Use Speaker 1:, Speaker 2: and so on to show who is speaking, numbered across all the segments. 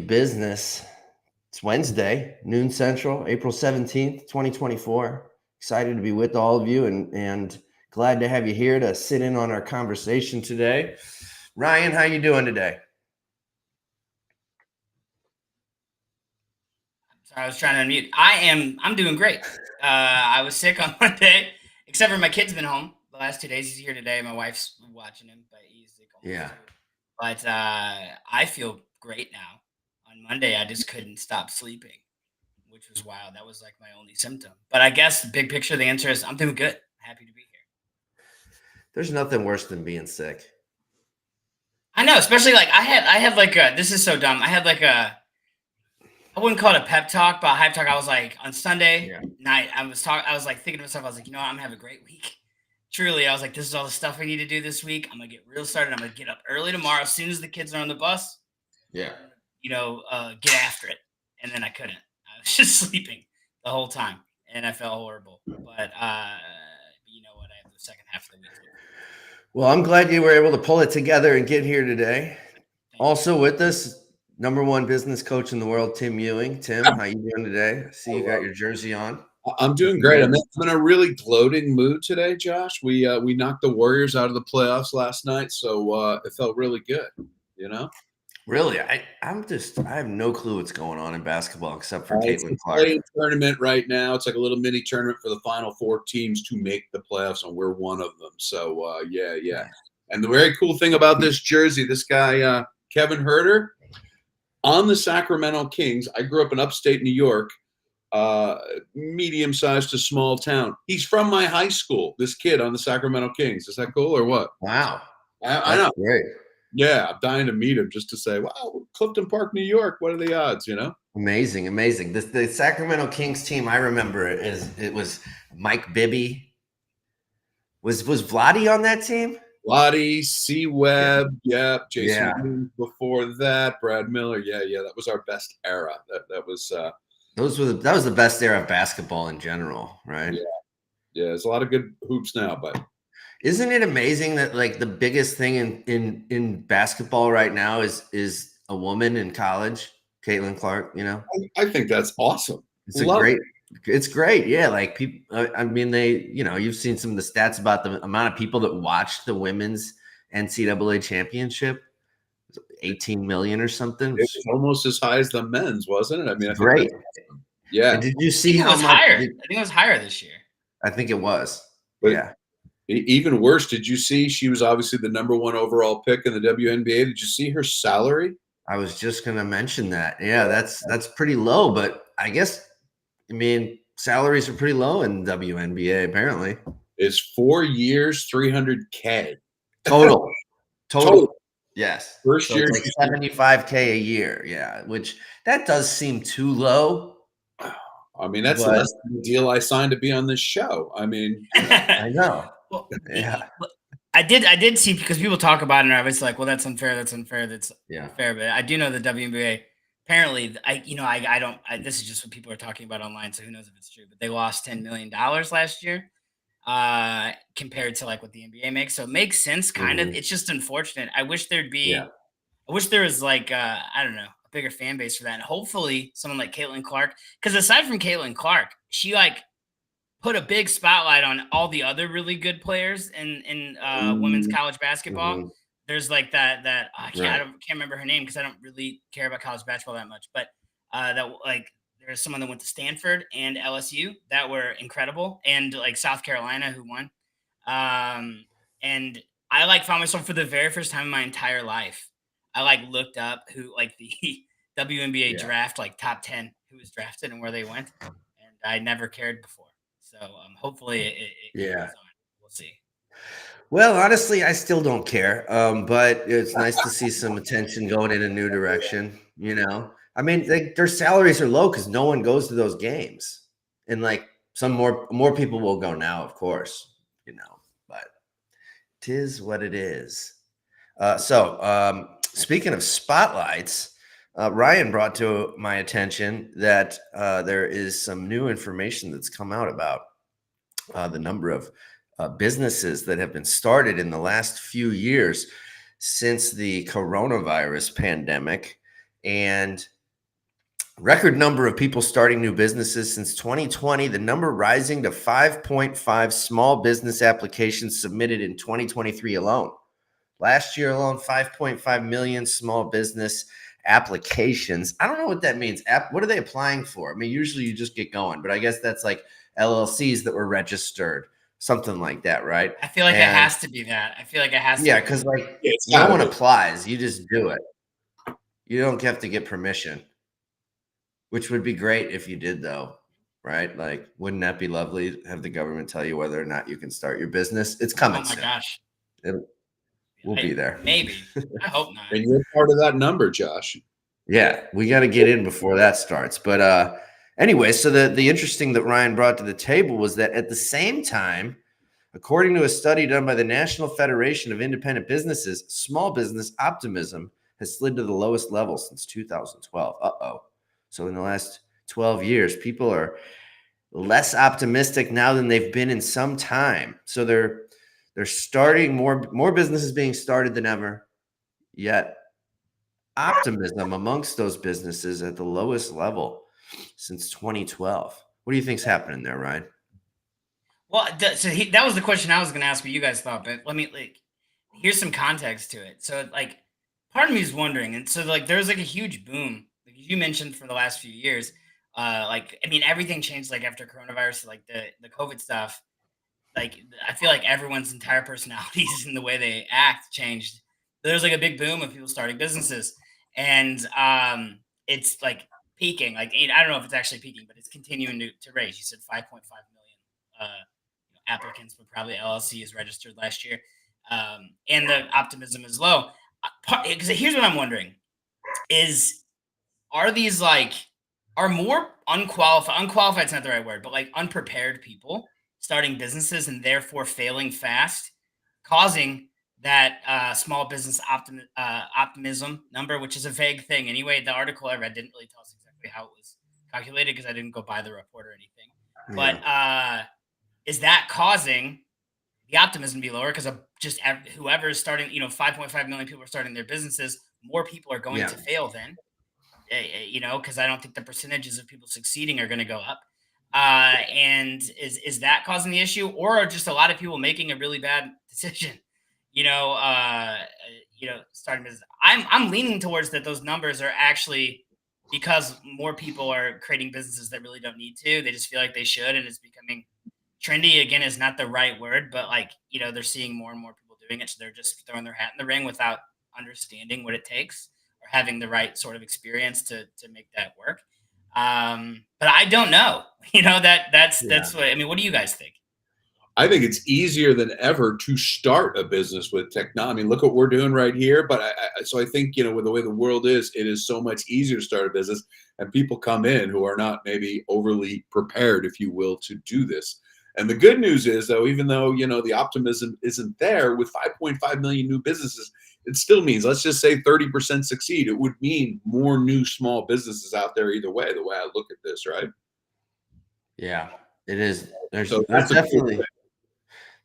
Speaker 1: Business. It's Wednesday, noon central, April 17th, 2024. Excited to be with all of you and glad to have you here to sit in on our conversation today. Ryan, how you doing today?
Speaker 2: Sorry, I was trying to unmute. I'm doing great. I was sick on Monday, except for my kid's been home the last 2 days. He's here today. My wife's watching him, but he's sick almost
Speaker 1: Yeah.
Speaker 2: too. But I feel great now. On Monday, I just couldn't stop sleeping, which was wild. That was like my only symptom. But I guess the big picture, the answer is I'm doing good. Happy to be here.
Speaker 1: There's nothing worse than being sick.
Speaker 2: I know, especially like I had like a, this is so dumb. I wouldn't call it a pep talk, but a hype talk. I was like on Sunday night, I was like thinking to myself, I was like, you know what, I'm gonna have a great week. Truly, I was like, this is all the stuff I need to do this week. I'm gonna get real started. I'm gonna get up early tomorrow as soon as the kids are on the bus.
Speaker 1: Yeah.
Speaker 2: Get after it. And then I couldn't. I was just sleeping the whole time, and I felt horrible. But you know what? I have the second half of the week.
Speaker 1: Well, I'm glad you were able to pull it together and get here today. Also with us, number one business coach in the world, Tim Ewing. Tim, how you doing today? I see you got your jersey on.
Speaker 3: I'm doing great. I'm in a really gloating mood today, Josh. We knocked the Warriors out of the playoffs last night, so it felt really good. You know,
Speaker 1: really, I have no clue what's going on in basketball except for Caitlin Clark.
Speaker 3: It's a tournament right now. It's like a little mini tournament for the final four teams to make the playoffs, and we're one of them. So yeah. And the very cool thing about this jersey, this guy Kevin Huerter on the Sacramento Kings. I grew up in upstate New York. Medium-sized to small town. He's from my high school, this kid on the Sacramento Kings. Is that cool or what?
Speaker 1: Wow.
Speaker 3: I know.
Speaker 1: Great.
Speaker 3: Yeah, I'm dying to meet him just to say, wow, Clifton Park, New York, what are the odds, you know?
Speaker 1: Amazing. The Sacramento Kings team, I remember it was Mike Bibby. Was Vlade on that team?
Speaker 3: Vlade, C. Webb, Jason Williams before that, Brad Miller. Yeah, that was our best era. That was
Speaker 1: that was the best era of basketball in general, right?
Speaker 3: Yeah. There's a lot of good hoops now, but
Speaker 1: isn't it amazing that like the biggest thing in basketball right now is a woman in college, Caitlin Clark? You know,
Speaker 3: I think that's awesome.
Speaker 1: It's great. Yeah, like people. I mean, you've seen some of the stats about the amount of people that watched the women's NCAA championship. 18 million or something.
Speaker 3: It's almost as high as the men's, wasn't it? I mean,
Speaker 1: great.
Speaker 3: Awesome. Yeah.
Speaker 1: And did you see how much
Speaker 2: higher? I think it was higher this year.
Speaker 1: I think it was.
Speaker 3: But
Speaker 1: yeah.
Speaker 3: Even worse, did you see she was obviously the number one overall pick in the WNBA? Did you see her salary?
Speaker 1: I was just going to mention that. Yeah, that's pretty low, but I guess, I mean, salaries are pretty low in WNBA apparently.
Speaker 3: It's 4 years, $300K
Speaker 1: total. Yes.
Speaker 3: First year,
Speaker 1: it's like $75K a year. Yeah, which that does seem too low.
Speaker 3: I mean, that's less than the deal I signed to be on this show. I mean,
Speaker 1: I know.
Speaker 2: Well, yeah. I did see, because people talk about it and I was like, well, that's unfair. That's unfair. That's unfair. But I do know the WNBA, apparently, this is just what people are talking about online. So who knows if it's true, but they lost $10 million last year compared to like what the NBA makes. So it makes sense kind of. It's just unfortunate. I wish there was like, I don't know, a bigger fan base for that. And hopefully someone like Caitlin Clark, because aside from Caitlin Clark, she like put a big spotlight on all the other really good players in women's college basketball. There's like that I can't remember her name because I don't really care about college basketball that much, but there's someone that went to Stanford and LSU that were incredible, and like South Carolina who won. And I like found myself for the very first time in my entire life. I like looked up who like the WNBA draft, like top 10 who was drafted and where they went, and I never cared before. So hopefully it goes on. We'll see.
Speaker 1: Well, honestly, I still don't care. But it's nice to see some attention going in a new direction. You know, I mean, their salaries are low because no one goes to those games, and like some more people will go now, of course. You know, but 'tis what it is. So speaking of spotlights. Ryan brought to my attention that there is some new information that's come out about the number of businesses that have been started in the last few years since the coronavirus pandemic. and record number of people starting new businesses since 2020, the number rising to 5.5 small business applications submitted in 2023 alone. Last year alone, 5.5 million small business applications. I don't know what that means. What are they applying for? I mean, usually you just get going, but I guess that's like LLCs that were registered, something like that, right?
Speaker 2: I feel like it has to be that. I feel like it has to.
Speaker 1: Yeah, because like no one applies. You just do it. You don't have to get permission, which would be great if you did, though, right? Like, wouldn't that be lovely to have the government tell you whether or not you can start your business? It's coming.
Speaker 2: Oh my gosh.
Speaker 1: We'll be there.
Speaker 2: Maybe. I hope not.
Speaker 3: And you're part of that number, Josh.
Speaker 1: Yeah, we got to get in before that starts. But anyway, so the interesting that Ryan brought to the table was that at the same time, according to a study done by the National Federation of Independent Businesses, small business optimism has slid to the lowest level since 2012. So in the last 12 years, people are less optimistic now than they've been in some time. So they're starting more businesses being started than ever, yet optimism amongst those businesses at the lowest level since 2012. What do you think's happening there, Ryan?
Speaker 2: Well, so that was the question I was going to ask what you guys thought, but let me here's some context to it. So like part of me is wondering, and so like there's like a huge boom, like you mentioned, for the last few years. Like, I mean, everything changed like after coronavirus, like the COVID stuff. Like, I feel like everyone's entire personalities and the way they act changed. There's like a big boom of people starting businesses, and it's like peaking. Like, I don't know if it's actually peaking, but it's continuing to raise. You said 5.5 million applicants, but probably LLCs registered last year, and the optimism is low. Because here's what I'm wondering: are more unqualified's not the right word, but like unprepared people starting businesses and therefore failing fast, causing that small business optimism number, which is a vague thing. Anyway, the article I read didn't really tell us exactly how it was calculated because I didn't go buy the report or anything. Yeah. But is that causing the optimism to be lower because of just whoever is starting, 5.5 million people are starting their businesses, more people are going to fail then, because I don't think the percentages of people succeeding are going to go up. And is that causing the issue, or are just a lot of people making a really bad decision? Starting business. I'm leaning towards that those numbers are actually because more people are creating businesses that really don't need to. They just feel like they should, and it's becoming trendy. Again, is not the right word, but they're seeing more and more people doing it, so they're just throwing their hat in the ring without understanding what it takes or having the right sort of experience to make that work. But I don't know. That's what I mean. What do you guys think?
Speaker 3: I think it's easier than ever to start a business with technology. I mean, look what we're doing right here. But I think, with the way the world is, it is so much easier to start a business, and people come in who are not maybe overly prepared, if you will, to do this. And the good news is, though, even though, the optimism isn't there with 5.5 million new businesses, it still means, let's just say 30% succeed. It would mean more new small businesses out there either way, the way I look at this, right?
Speaker 1: Yeah, it is. There's definitely,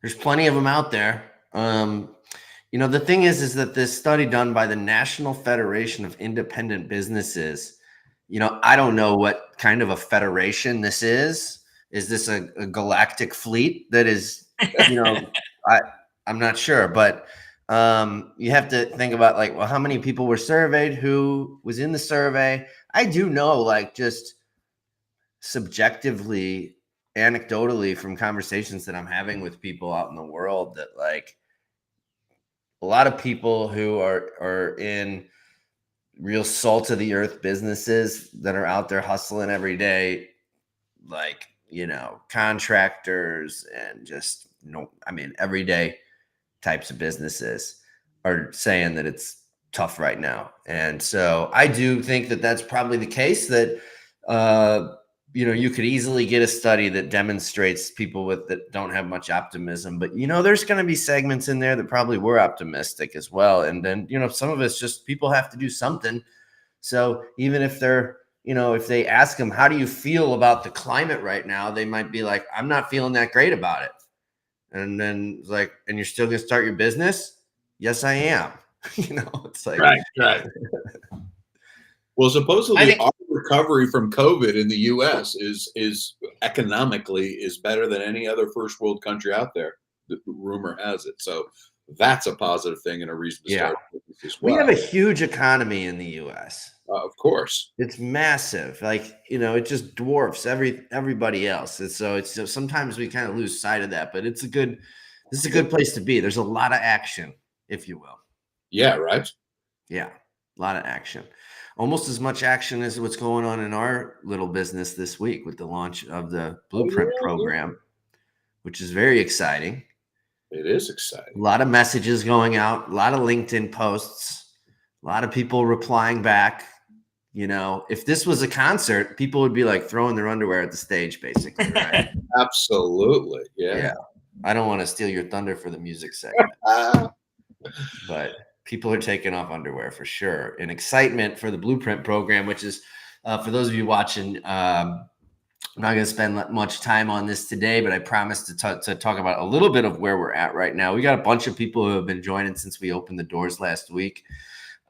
Speaker 1: there's plenty of them out there. The thing is that this study done by the National Federation of Independent Businesses, I don't know what kind of a federation this is. Is this a galactic fleet that is, I'm not sure, but you have to think about how many people were surveyed, who was in the survey. I do know, just subjectively, anecdotally from conversations that I'm having with people out in the world, that a lot of people who are in real salt of the earth businesses that are out there hustling every day, contractors and just, everyday types of businesses are saying that it's tough right now. And so I do think that that's probably the case, that, you could easily get a study that demonstrates people that don't have much optimism, but, there's going to be segments in there that probably were optimistic as well. And then, some of it's just people have to do something. So even if they're, if they ask them, how do you feel about the climate right now? They might be like, I'm not feeling that great about it. And then it's like, and you're still going to start your business? Yes, I am. It's like,
Speaker 3: right. Well, supposedly
Speaker 2: think-
Speaker 3: our recovery from COVID in the U.S. is economically is better than any other first world country out there. The rumor has it. So that's a positive thing and a reason to start as well.
Speaker 1: We have a huge economy in the U.S.
Speaker 3: Of course,
Speaker 1: it's massive. Like, it just dwarfs everybody else. And so sometimes we kind of lose sight of that. But this is a good place to be. There's a lot of action, if you will.
Speaker 3: Yeah. Right.
Speaker 1: Yeah, a lot of action. Almost as much action as what's going on in our little business this week with the launch of the Blueprint program, which is very exciting.
Speaker 3: It is exciting.
Speaker 1: A lot of messages going out, a lot of LinkedIn posts, a lot of people replying back. If this was a concert, people would be like throwing their underwear at the stage, basically, right?
Speaker 3: Absolutely. Yeah.
Speaker 1: I don't want to steal your thunder for the music segment, but people are taking off underwear for sure. And excitement for the Blueprint program, which is, for those of you watching, I'm not going to spend much time on this today, but I promised to talk about a little bit of where we're at right now. We got a bunch of people who have been joining since we opened the doors last week.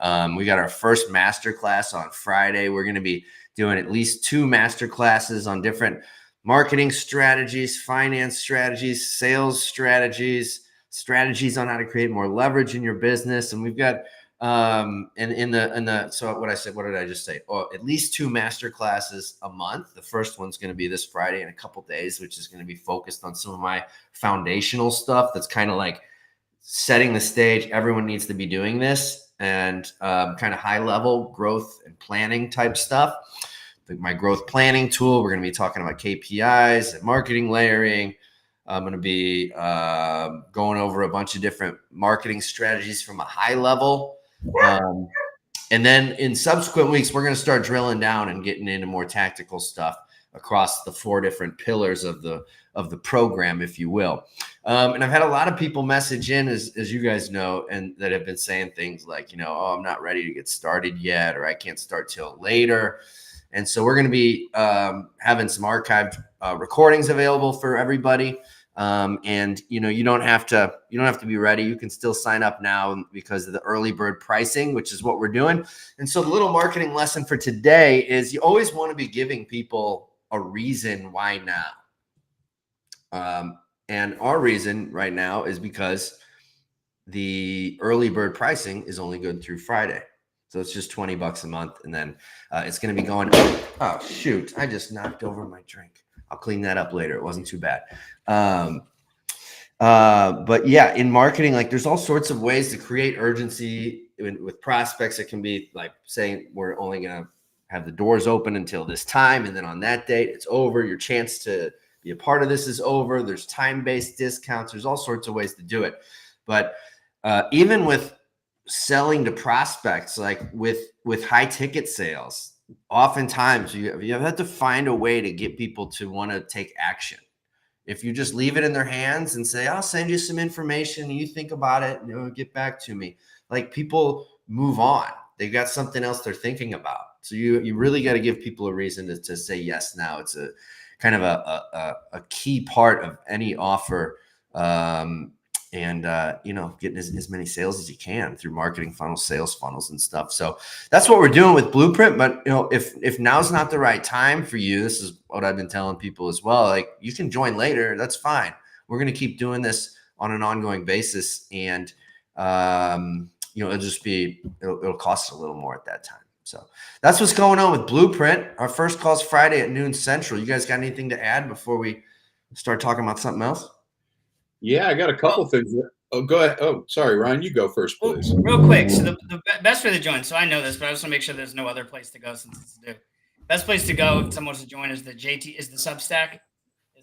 Speaker 1: We got our first masterclass on Friday. We're going to be doing at least 2 masterclasses on different marketing strategies, finance strategies, sales strategies on how to create more leverage in your business. And we've got so what did I just say? Oh, at least 2 master classes a month. The first one's going to be this Friday in a couple days, which is going to be focused on some of my foundational stuff. That's kind of like setting the stage. Everyone needs to be doing this, and kind of high level growth and planning type stuff. My growth planning tool. We're going to be talking about KPIs and marketing layering. I'm going to be going over a bunch of different marketing strategies from a high level. And then in subsequent weeks, we're going to start drilling down and getting into more tactical stuff across the 4 different pillars of the program, if you will. And I've had a lot of people message in, as you guys know, and that have been saying things like, oh, I'm not ready to get started yet, or I can't start till later. And so we're going to be having some archived recordings available for everybody. And you don't have to be ready. You can still sign up now because of the early bird pricing, which is what we're doing. And so the little marketing lesson for today is you always want to be giving people a reason why now. And our reason right now is because the early bird pricing is only good through Friday. So it's just $20 a month. And then it's going to be going. Oh, shoot. I just knocked over my drink. I'll clean that up later. It wasn't too bad. But yeah, in marketing, like there's all sorts of ways to create urgency with prospects. It can be like saying we're only going to have the doors open until this time. And then on that date, it's over. Your chance to be a part of this is over. There's time-based discounts. There's all sorts of ways to do it. But even with selling to prospects, like with high ticket sales, oftentimes you have to find a way to get people to want to take action. If you just leave it in their hands and say, I'll send you some information and you think about it and get back to me, like people move on. They've got something else they're thinking about. So you really got to give people a reason to say yes now. It's a kind of a key part of any offer. And getting as many sales as you can through marketing funnels, sales funnels and stuff. So that's what we're doing with Blueprint. But if now's not the right time for you, this is what I've been telling people as well. Like you can join later. That's fine. We're going to keep doing this on an ongoing basis. And, it'll cost a little more at that time. So that's what's going on with Blueprint. Our first call's Friday at noon Central. You guys got anything to add before we start talking about something else?
Speaker 3: Yeah, I got a couple things. Oh, go ahead. Oh, sorry, Ryan, you go first, please.
Speaker 2: Real quick. So the best way to join, so I know this, but I just want to make sure there's no other place to go since it's due. Best place to go if someone wants to join is the Substack.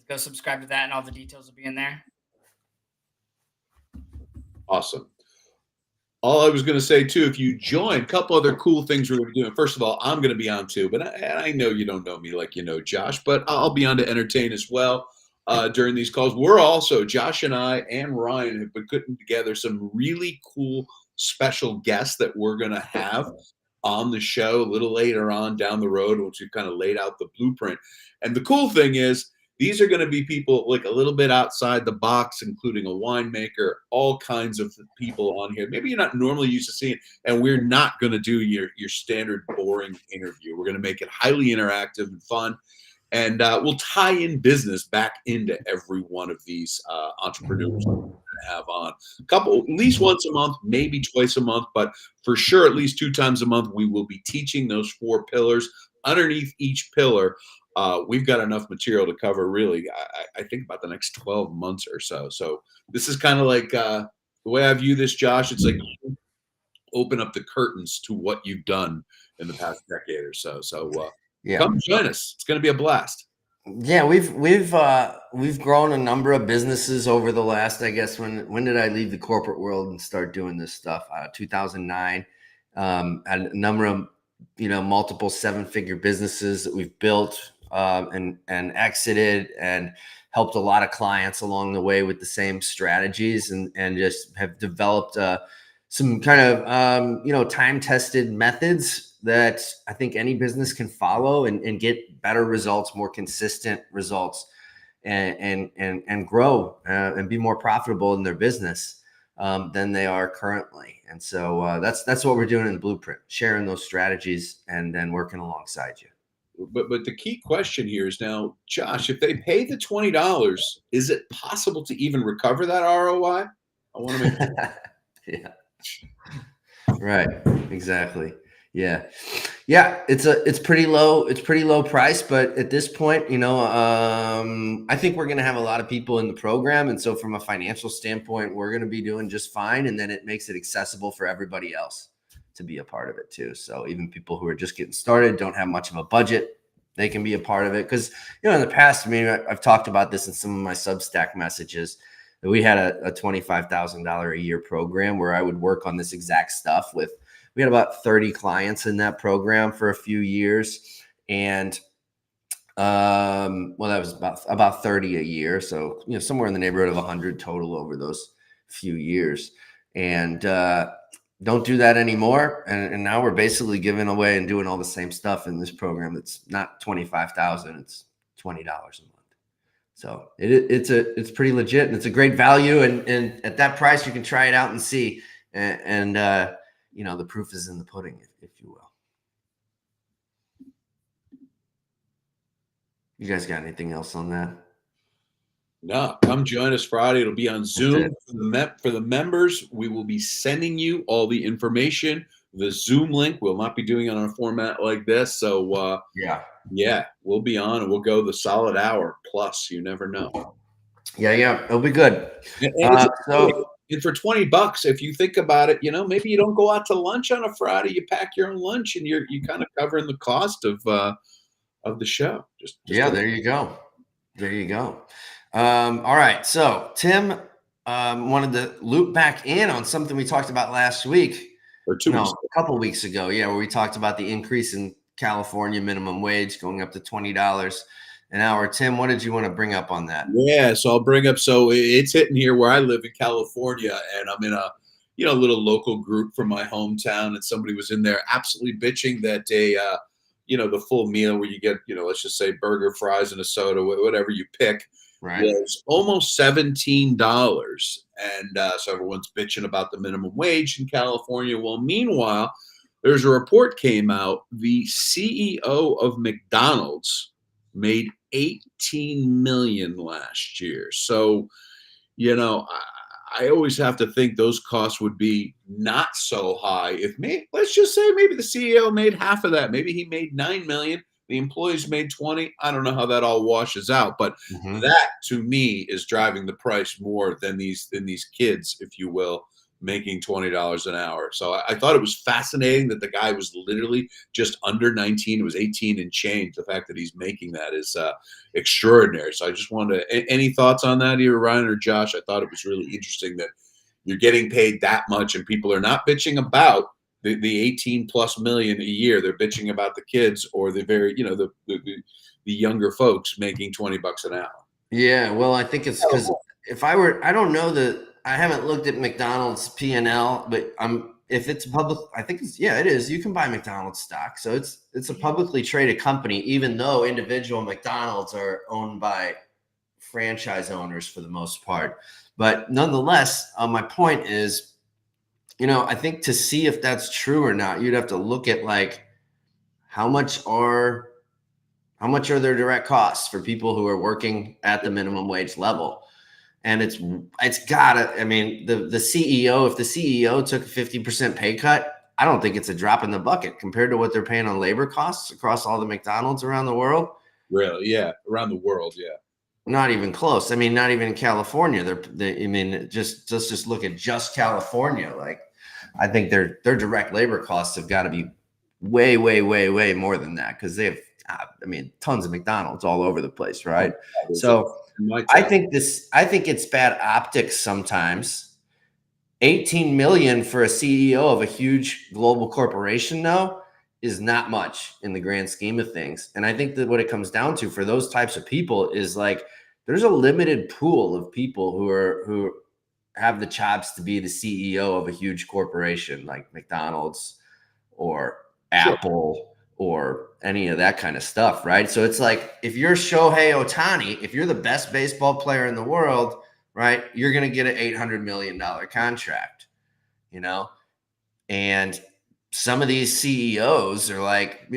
Speaker 2: Go subscribe to that and all the details will be in there.
Speaker 3: Awesome. All I was going to say too, if you join, a couple other cool things we're going to be doing. First of all, I'm going to be on too, but I know you don't know me like you know Josh, but I'll be on to entertain as well. During these calls. We're also, Josh and I and Ryan have been putting together some really cool special guests that we're going to have on the show a little later on down the road once we've kind of laid out the blueprint. And the cool thing is These are going to be people like a little bit outside the box, including a winemaker, all kinds of people on here. Maybe you're not normally used to seeing, and we're not going to do your standard boring interview. We're going to make it highly interactive and fun. And we'll tie in business back into every one of these entrepreneurs we have on. A couple, at least once a month, maybe twice a month, but for sure, at least 2 times a month, we will be teaching those 4 pillars. Underneath each pillar, we've got enough material to cover really, I think about the next 12 months or so. So this is kind of like the way I view this, Josh, it's like open up the curtains to what you've done in the past decade or so. So yeah, come join us. It's going to be a blast.
Speaker 1: Yeah, we've grown a number of businesses over the last, I guess, when did I leave the corporate world and start doing this stuff? 2009. And a number of, multiple 7-figure businesses that we've built and exited, and helped a lot of clients along the way with the same strategies, and just have developed some kind of time-tested methods that I think any business can follow and get better results, more consistent results, and grow and be more profitable in their business than they are currently. And so that's what we're doing in the Blueprint, sharing those strategies and then working alongside you.
Speaker 3: But the key question here is now, Josh, if they pay the $20, is it possible to even recover that ROI? I want to make sure.
Speaker 1: Yeah. Right. Exactly. Yeah. It's pretty low price, but at this point, I think we're going to have a lot of people in the program. And so from a financial standpoint, we're going to be doing just fine. And then it makes it accessible for everybody else to be a part of it too. So even people who are just getting started, don't have much of a budget, they can be a part of it. Because, in the past, I've talked about this in some of my Substack messages, that we had a $25,000 a year program where I would work on this exact stuff with. We had about 30 clients in that program for a few years, and that was about 30 a year. So, somewhere in the neighborhood of 100 total over those few years. And don't do that anymore. And now we're basically giving away and doing all the same stuff in this program. It's not $25,000, it's $20 a month. So it's pretty legit, and it's a great value. And at that price, you can try it out and see. And the proof is in the pudding, if you will. You guys got anything else on that?
Speaker 3: No, come join us Friday. It'll be on Zoom for the members. We will be sending you all the information. The Zoom link, we'll not be doing it on a format like this. So yeah, we'll be on, and we'll go the solid hour plus. You never know.
Speaker 1: Yeah, it'll be good.
Speaker 3: And for $20, if you think about it, maybe you don't go out to lunch on a Friday. You pack your own lunch, and you kind of covering the cost of the show. Just
Speaker 1: there you go. There you go. All right. So Tim wanted to loop back in on something we talked about last week.
Speaker 3: Or 2 weeks ago.
Speaker 1: A couple weeks ago. Yeah, where we talked about the increase in California minimum wage going up to $20 an hour. Tim, what did you want to bring up on that?
Speaker 3: Yeah, so I'll bring up, so it's hitting here where I live in California, and I'm in a little local group from my hometown, and somebody was in there absolutely bitching that the full meal where you get, let's just say burger, fries, and a soda, whatever you pick,
Speaker 1: right,
Speaker 3: was almost $17. And so everyone's bitching about the minimum wage in California. Well, meanwhile, there's a report came out. The CEO of McDonald's made $18 million last year. So, I always have to think those costs would be not so high. Let's just say maybe the CEO made half of that. Maybe he made $9 million. The employees made 20. I don't know how that all washes out, but that to me is driving the price more than these kids, if you will, making $20 an hour. So I thought it was fascinating that the guy was literally just under 19. It was 18 and change. The fact that he's making that is extraordinary. So I just wanted to, any thoughts on that, either Ryan or Josh? I thought it was really interesting that you're getting paid that much and people are not bitching about the 18 plus million a year. They're bitching about the kids or the very, the younger folks making $20 an hour.
Speaker 1: Yeah. Well, I think it's because I don't know I haven't looked at McDonald's P&L, but if it's public, I think it is. You can buy McDonald's stock. So it's a publicly traded company, even though individual McDonald's are owned by franchise owners for the most part. But nonetheless, my point is, I think to see if that's true or not, you'd have to look at like how much are their direct costs for people who are working at the minimum wage level. And it's gotta, I mean, the CEO, if the CEO took a 50% pay cut, I don't think it's a drop in the bucket compared to what they're paying on labor costs across all the McDonald's around the world.
Speaker 3: Really? Yeah. Around the world. Yeah.
Speaker 1: Not even close. I mean, not even in California. I mean, let's just look at just California. Like, I think their direct labor costs have got to be way, way, way, way more than that, because they have, I mean, tons of McDonald's all over the place, right? So I think it's bad optics sometimes. 18 million for a CEO of a huge global corporation now is not much in the grand scheme of things. And I think that what it comes down to for those types of people is like, there's a limited pool of people who have the chops to be the CEO of a huge corporation like McDonald's or Apple or any of that kind of stuff, right? So it's like, if you're Shohei Ohtani, if you're the best baseball player in the world, right, you're going to get an $800 million contract, and some of these CEOs are like,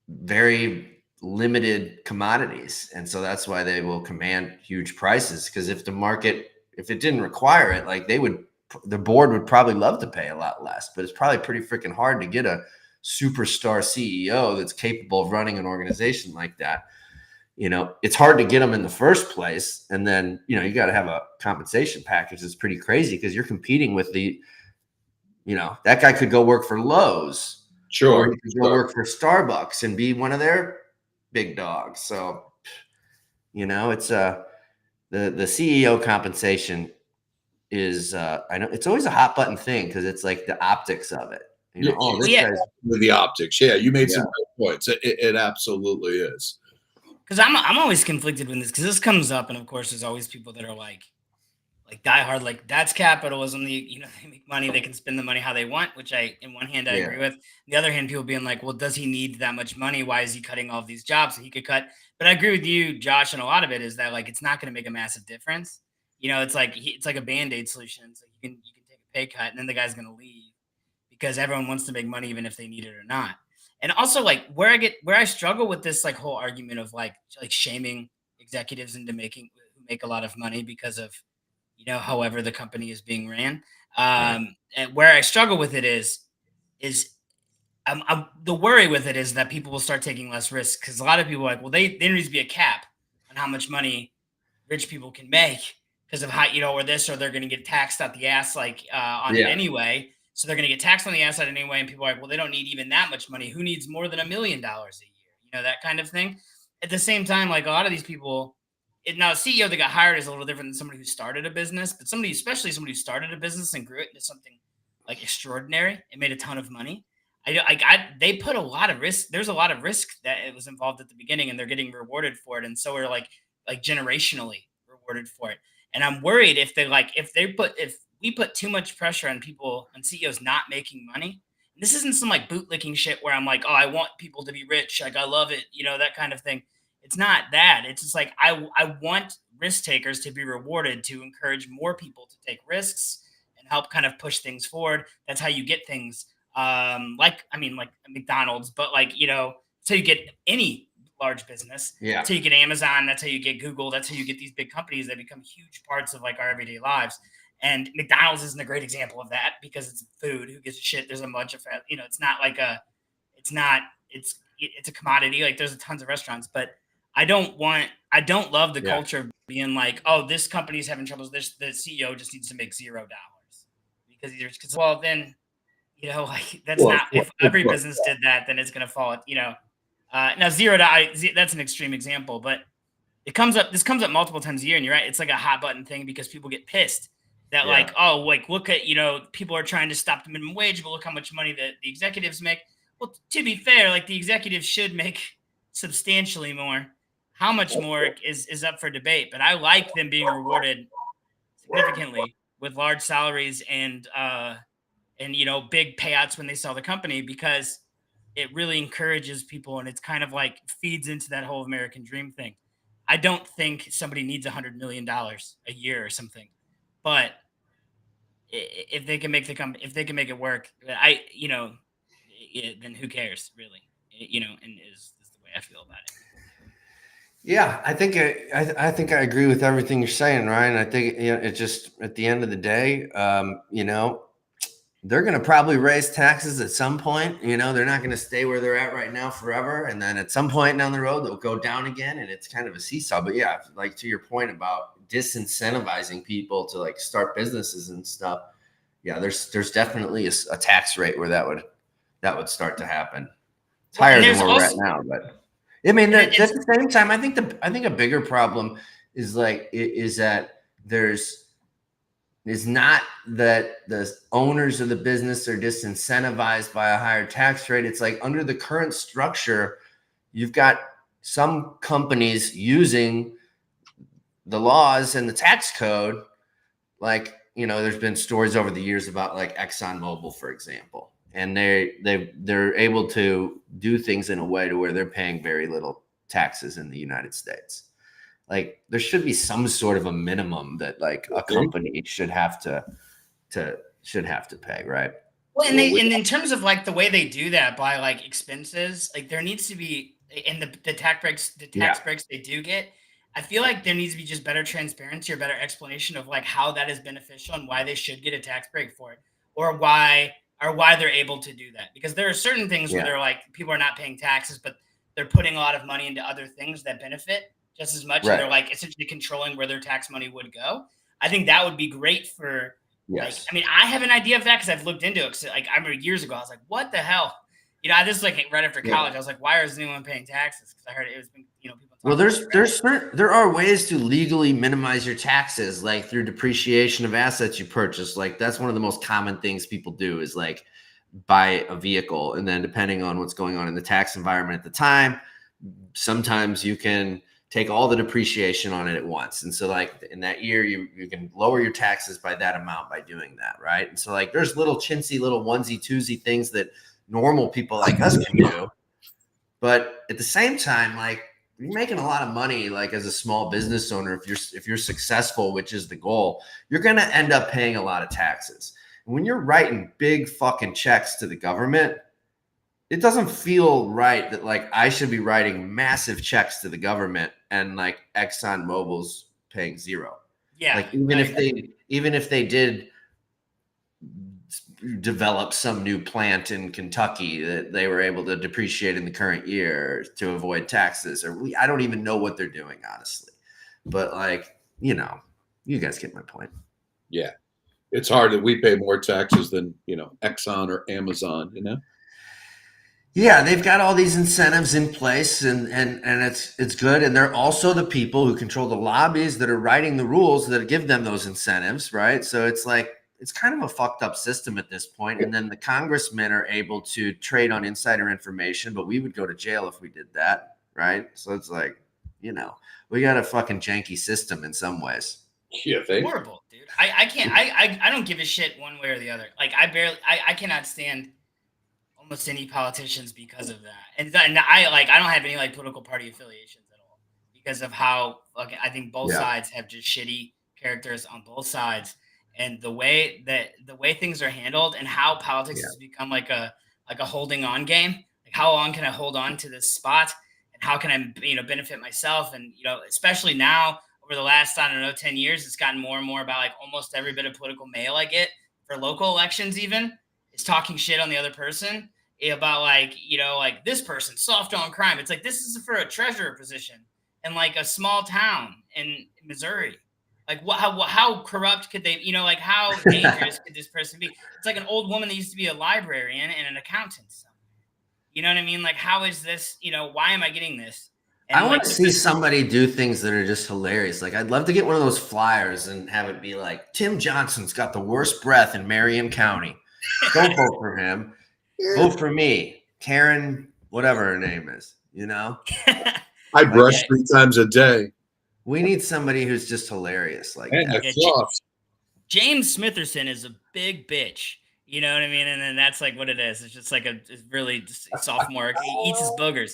Speaker 1: very limited commodities. And so that's why they will command huge prices. Because if it didn't require it, like the board would probably love to pay a lot less, but it's probably pretty freaking hard to get a superstar CEO that's capable of running an organization like that. It's hard to get them in the first place. And then, you got to have a compensation package that's pretty crazy, because you're competing with that guy could go work for Lowe's.
Speaker 3: Sure.
Speaker 1: Or he could go work for Starbucks and be one of their big dogs. So, it's the CEO compensation is, I know it's always a hot button thing, because it's like the optics of it. Guy's
Speaker 3: with the optics. Yeah. You made some great points. It absolutely is.
Speaker 2: Because I'm always conflicted with this, because this comes up, and of course there's always people that are like diehard, like that's capitalism. They make money, they can spend the money how they want, which in one hand I agree with. On the other hand, people being like, well, does he need that much money? Why is he cutting all of these jobs that he could cut? But I agree with you, Josh, and a lot of it is that like it's not going to make a massive difference. It's like a Band-Aid solution. It's like you can take a pay cut, and then the guy's going to leave because everyone wants to make money even if they need it or not. And also, like where I struggle with this like whole argument of like shaming executives into who make a lot of money because of however the company is being ran. And where I struggle with it is the worry with it is that people will start taking less risks, because a lot of people are like, well, there needs to be a cap on how much money rich people can make because of how or this, or they're going to get taxed out the ass on it anyway. So they're going to get taxed on the asset anyway. And people are like, well, they don't need even that much money. Who needs more than $1 million a year? That kind of thing. At the same time, like a lot of these people, now a CEO that got hired is a little different than somebody who started a business, but especially somebody who started a business and grew it into something like extraordinary and made a ton of money. They put a lot of risk. There's a lot of risk that it was involved at the beginning, and they're getting rewarded for it. And so we're like generationally rewarded for it. And I'm worried if we put too much pressure on people and CEOs not making money. And this isn't some like bootlicking shit where I'm like, oh, I want people to be rich. Like, I love it. That kind of thing. It's not that. It's just like, I want risk takers to be rewarded, to encourage more people to take risks and help kind of push things forward. That's how you get things like McDonald's, but so you get any large business.
Speaker 1: Yeah.
Speaker 2: That's how you get Amazon. That's how you get Google. That's how you get these big companies that become huge parts of like our everyday lives. And McDonald's isn't a great example of that, because it's food. Who gives a shit? There's a bunch of, it's not like it's a commodity. Like there's tons of restaurants, but I don't love the culture of being like, oh, this company's having troubles. The CEO just needs to make $0 because well, then, that's not, if every business did that, then it's going to fall, now $0, that's an extreme example, but this comes up multiple times a year, and you're right. It's like a hot button thing because people get pissed that look at, people are trying to stop the minimum wage, but look how much money that the executives make. Well, to be fair, like the executives should make substantially more. How much more is up for debate, but I like them being rewarded significantly with large salaries and big payouts when they sell the company, because it really encourages people, and it's kind of like feeds into that whole American dream thing. I don't think somebody needs $100 million a year or something, but if they can make if they can make it work, then who cares really? And is the way I feel about it.
Speaker 1: Yeah, I think I think I agree with everything you're saying, Ryan. I think it just at the end of the day, they're going to probably raise taxes at some point. They're not going to stay where they're at right now forever, and then at some point down the road they'll go down again, and it's kind of a seesaw. But yeah, like to your point about disincentivizing people to like start businesses and stuff. Yeah, there's definitely a tax rate where that would start to happen. It's higher than where we're at now, but. I mean, at the same time, I think a bigger problem is that is not that the owners of the business are disincentivized by a higher tax rate. It's like under the current structure, you've got some companies using the laws and the tax code. Like, there's been stories over the years about like ExxonMobil, for example. And they're able to do things in a way to where they're paying very little taxes in the United States. Like there should be some sort of a minimum that like a company should have to pay, right?
Speaker 2: Well, and in terms of like the way they do that by like expenses, like there needs to be in the tax breaks they do get. I feel like there needs to be just better transparency or better explanation of like how that is beneficial and why they should get a tax break for it, or why they're able to do that. Because there are certain things where they're like, people are not paying taxes, but they're putting a lot of money into other things that benefit just as much. Right. And they're like essentially controlling where their tax money would go. I think that would be great for, like, I mean, I have an idea of that because I've looked into it. Cause like I remember years ago, I was like, what the hell? This is like right after college. I was like, why is anyone paying taxes? Cause I heard it was, people.
Speaker 1: Well, there are ways to legally minimize your taxes, like through depreciation of assets you purchase. Like that's one of the most common things people do is like buy a vehicle, and then depending on what's going on in the tax environment at the time, sometimes you can take all the depreciation on it at once. And so like in that year, you can lower your taxes by that amount by doing that, right? And so like there's little chintzy, little onesie twosie things that normal people like us can do. But at the same time, like you're making a lot of money, like as a small business owner, if you're successful, which is the goal, you're going to end up paying a lot of taxes. And when you're writing big fucking checks to the government, it doesn't feel right that like I should be writing massive checks to the government and like ExxonMobil's paying zero.
Speaker 2: Yeah.
Speaker 1: Like even if they did develop some new plant in Kentucky that they were able to depreciate in the current year to avoid taxes, I don't even know what they're doing, honestly. But like, you guys get my point.
Speaker 3: Yeah. It's hard that we pay more taxes than, Exxon or Amazon,
Speaker 1: Yeah, they've got all these incentives in place and it's good. And they're also the people who control the lobbies that are writing the rules that give them those incentives, right? So it's like, it's kind of a fucked up system at this point. And then the congressmen are able to trade on insider information, but we would go to jail if we did that, right? So it's like, we got a fucking janky system in some ways.
Speaker 3: Yeah,
Speaker 2: horrible, dude. I can't. I don't give a shit one way or the other. Like I cannot stand almost any politicians because of that. And I don't have any like political party affiliations at all because of how I think both sides have just shitty characters on both sides, and the way things are handled and how politics has become like a holding on game. Like how long can I hold on to this spot, and how can I benefit myself? And especially now over the last 10 years, it's gotten more and more about like almost every bit of political mail I get for local elections even is talking shit on the other person about like this person soft on crime. It's like this is for a treasurer position in like a small town in Missouri. Like how corrupt could they, how dangerous could this person be? It's like an old woman that used to be a librarian and an accountant. You know what I mean? Like, how is this, why am I getting this? And
Speaker 1: I want to see somebody do things that are just hilarious. Like I'd love to get one of those flyers and have it be like, Tim Johnson's got the worst breath in Marion County. Don't vote for him. Vote for me. Karen, whatever her name is,
Speaker 3: I brush 3 times a day.
Speaker 1: We need somebody who's just hilarious like that.
Speaker 2: James Smitherson is a big bitch. You know what I mean? And then that's like what it is. It's just like it's really just sophomore. He eats his boogers.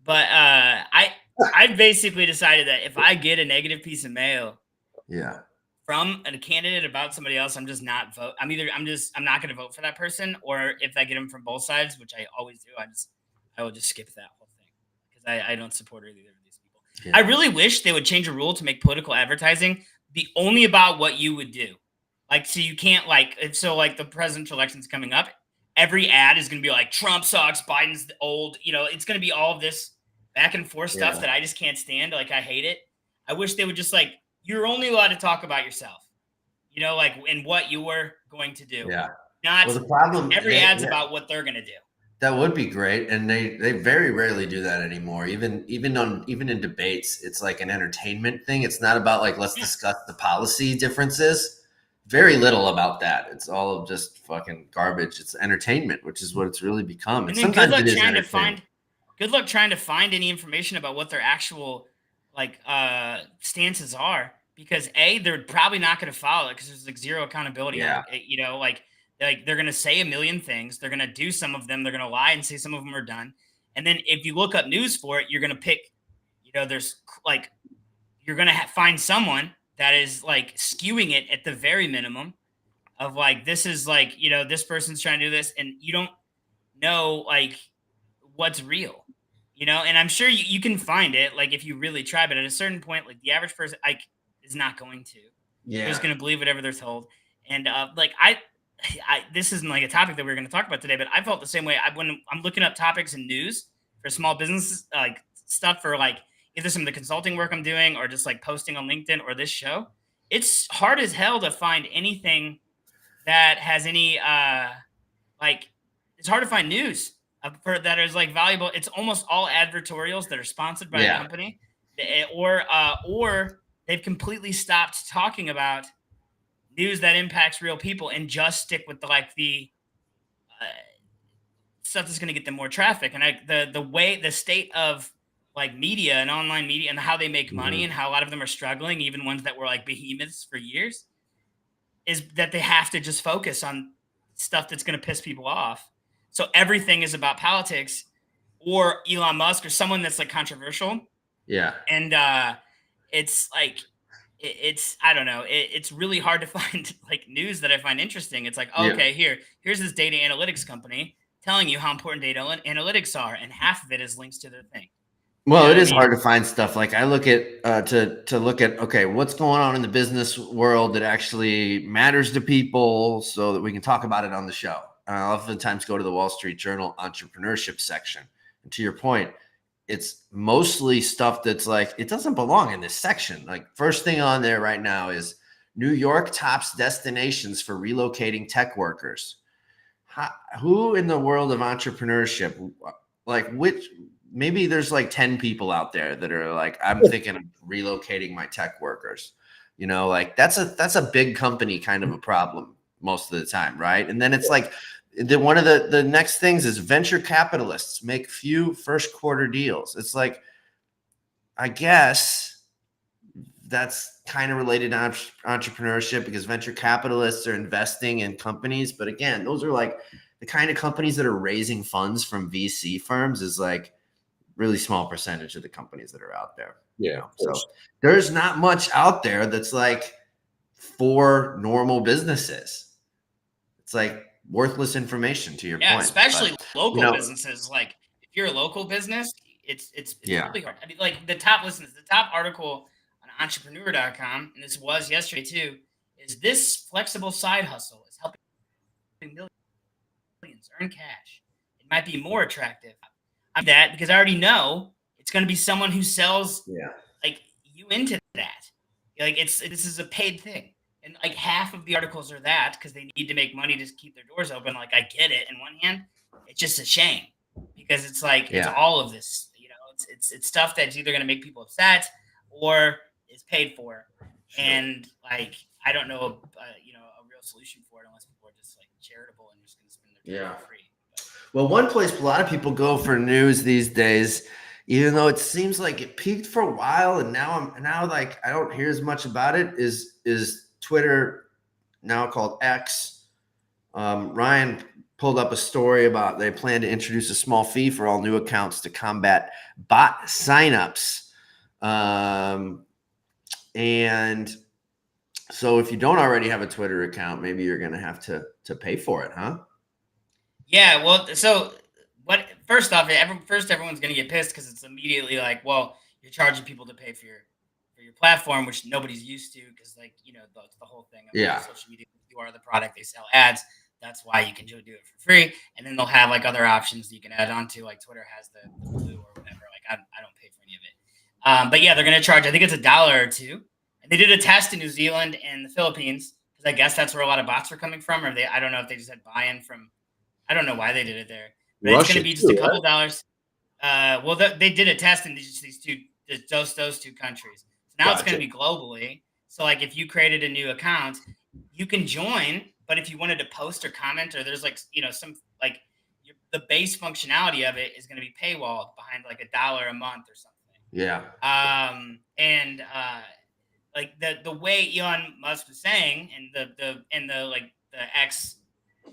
Speaker 2: But I basically decided that if I get a negative piece of mail
Speaker 1: Yeah.
Speaker 2: from a candidate about somebody else, I'm just not vote. I'm not going to vote for that person. Or if I get them from both sides, which I always do, I will just skip that whole thing because I don't support either of these people.
Speaker 1: Yeah.
Speaker 2: I really wish they would change a rule to make political advertising be only about what you would do. Like, so you can't like the presidential election's coming up. Every ad is going to be like Trump sucks, Biden's old. It's going to be all of this back and forth stuff that I just can't stand. Like, I hate it. I wish they would just like, you're only allowed to talk about yourself, like in what you were going to do.
Speaker 1: Yeah.
Speaker 2: Not
Speaker 1: the problem.
Speaker 2: Every ad's about what they're going to do.
Speaker 1: That would be great, and they very rarely do that anymore. Even in debates, it's like an entertainment thing. It's not about like let's discuss the policy differences. Very little about that. It's all just fucking garbage. It's entertainment, which is what it's really become.
Speaker 2: And sometimes good luck trying to find any information about what their actual stances are, because they're probably not going to follow it because there's like zero accountability.
Speaker 1: Yeah.
Speaker 2: Like they're going to say a million things. They're going to do some of them. They're going to lie and say some of them are done. And then if you look up news for it, you're going to pick, there's like, you're going to find someone that is like skewing it at the very minimum of like, this is like, this person's trying to do this, and you don't know like what's real, and I'm sure you can find it like if you really try, but at a certain point, like the average person like is not going to.
Speaker 1: Yeah.
Speaker 2: They're just going to believe whatever they're told. And this isn't like a topic that we're going to talk about today, but I felt the same way. When I'm looking up topics in news for small businesses, like stuff for like either some of the consulting work I'm doing or just like posting on LinkedIn or this show, it's hard as hell to find anything that has any it's hard to find news for that is like valuable. It's almost all advertorials that are sponsored by a company, or they've completely stopped talking about news that impacts real people and just stick with the stuff that's going to get them more traffic. And the state of like media and online media and how they make money and how a lot of them are struggling, even ones that were like behemoths for years, is that they have to just focus on stuff that's going to piss people off. So everything is about politics or Elon Musk or someone that's like controversial.
Speaker 1: Yeah.
Speaker 2: And it's like, I don't know. It's really hard to find like news that I find interesting. It's like, okay, here's this data analytics company telling you how important data analytics are, and half of it is links to their thing.
Speaker 1: Well, it is hard to find stuff. Like I look at to look at, okay, what's going on in the business world that actually matters to people so that we can talk about it on the show. I oftentimes go to the Wall Street Journal entrepreneurship section. And to your point, it's mostly stuff that's like, it doesn't belong in this section. Like first thing on there right now is New York tops destinations for relocating tech workers. Who in the world of entrepreneurship, like maybe there's like 10 people out there that are like, I'm thinking of relocating my tech workers, like that's a big company kind of a problem most of the time. Right. And then it's like, one of the next things is venture capitalists make few first quarter deals. It's like, I guess that's kind of related to entrepreneurship because venture capitalists are investing in companies. But again, those are like the kind of companies that are raising funds from VC firms is like really small percentage of the companies that are out there.
Speaker 3: Yeah.
Speaker 1: So there's not much out there that's like for normal businesses. It's like worthless information to your point.
Speaker 2: Especially local businesses. Like if you're a local business, it's really hard. I mean, like the top article on entrepreneur.com, and this was yesterday too, is this flexible side hustle is helping millions earn cash. It might be more attractive. I'm that because I already know it's going to be someone who sells like you into that. Like this is a paid thing. And like half of the articles are that because they need to make money to keep their doors open. Like I get it. In one hand, it's just a shame because it's like it's all of this. It's stuff that's either going to make people upset or is paid for. Sure. And like I don't know, a real solution for it unless people are just like charitable and just going to spend their time for free. But,
Speaker 1: well, one place a lot of people go for news these days, even though it seems like it peaked for a while and now like I don't hear as much about it, is Twitter, now called X. Ryan pulled up a story about they plan to introduce a small fee for all new accounts to combat bot signups. And so if you don't already have a Twitter account, maybe you're going to have to pay for it, huh?
Speaker 2: Yeah, well, so what? First off, everyone's gonna get pissed because it's immediately like, well, you're charging people to pay for your platform, which nobody's used to, because like the whole thing of
Speaker 1: Yeah.
Speaker 2: social media, you are the product, they sell ads. That's why you can do it for free, and then they'll have like other options that you can add on to, like Twitter has the blue or whatever. Like I don't pay for any of it, but yeah, they're gonna charge. I think it's $1 or $2. And they did a test in New Zealand and the Philippines because I guess that's where a lot of bots are coming from, or I don't know if they just had buy-in from. I don't know why they did it there, but it's going to be just a couple dollars. Well, they did a test in those two countries. So now it's going to be globally. So like if you created a new account, you can join, but if you wanted to post or comment, or there's like some like the base functionality of it is going to be paywalled behind like $1 a month or something.
Speaker 1: Yeah.
Speaker 2: And like the way Elon Musk was saying, and the X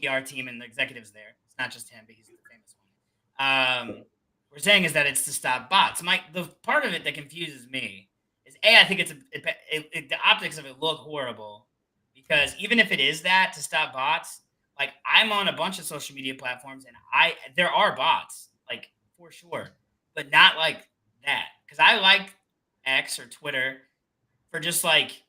Speaker 2: PR team and the executives there, it's not just him, but he's the famous one. We're saying is that it's to stop bots. The part of it that confuses me is I think the optics of it look horrible, because even if it is that to stop bots, like I'm on a bunch of social media platforms and there are bots, like for sure, but not like that, because I like X or Twitter for just like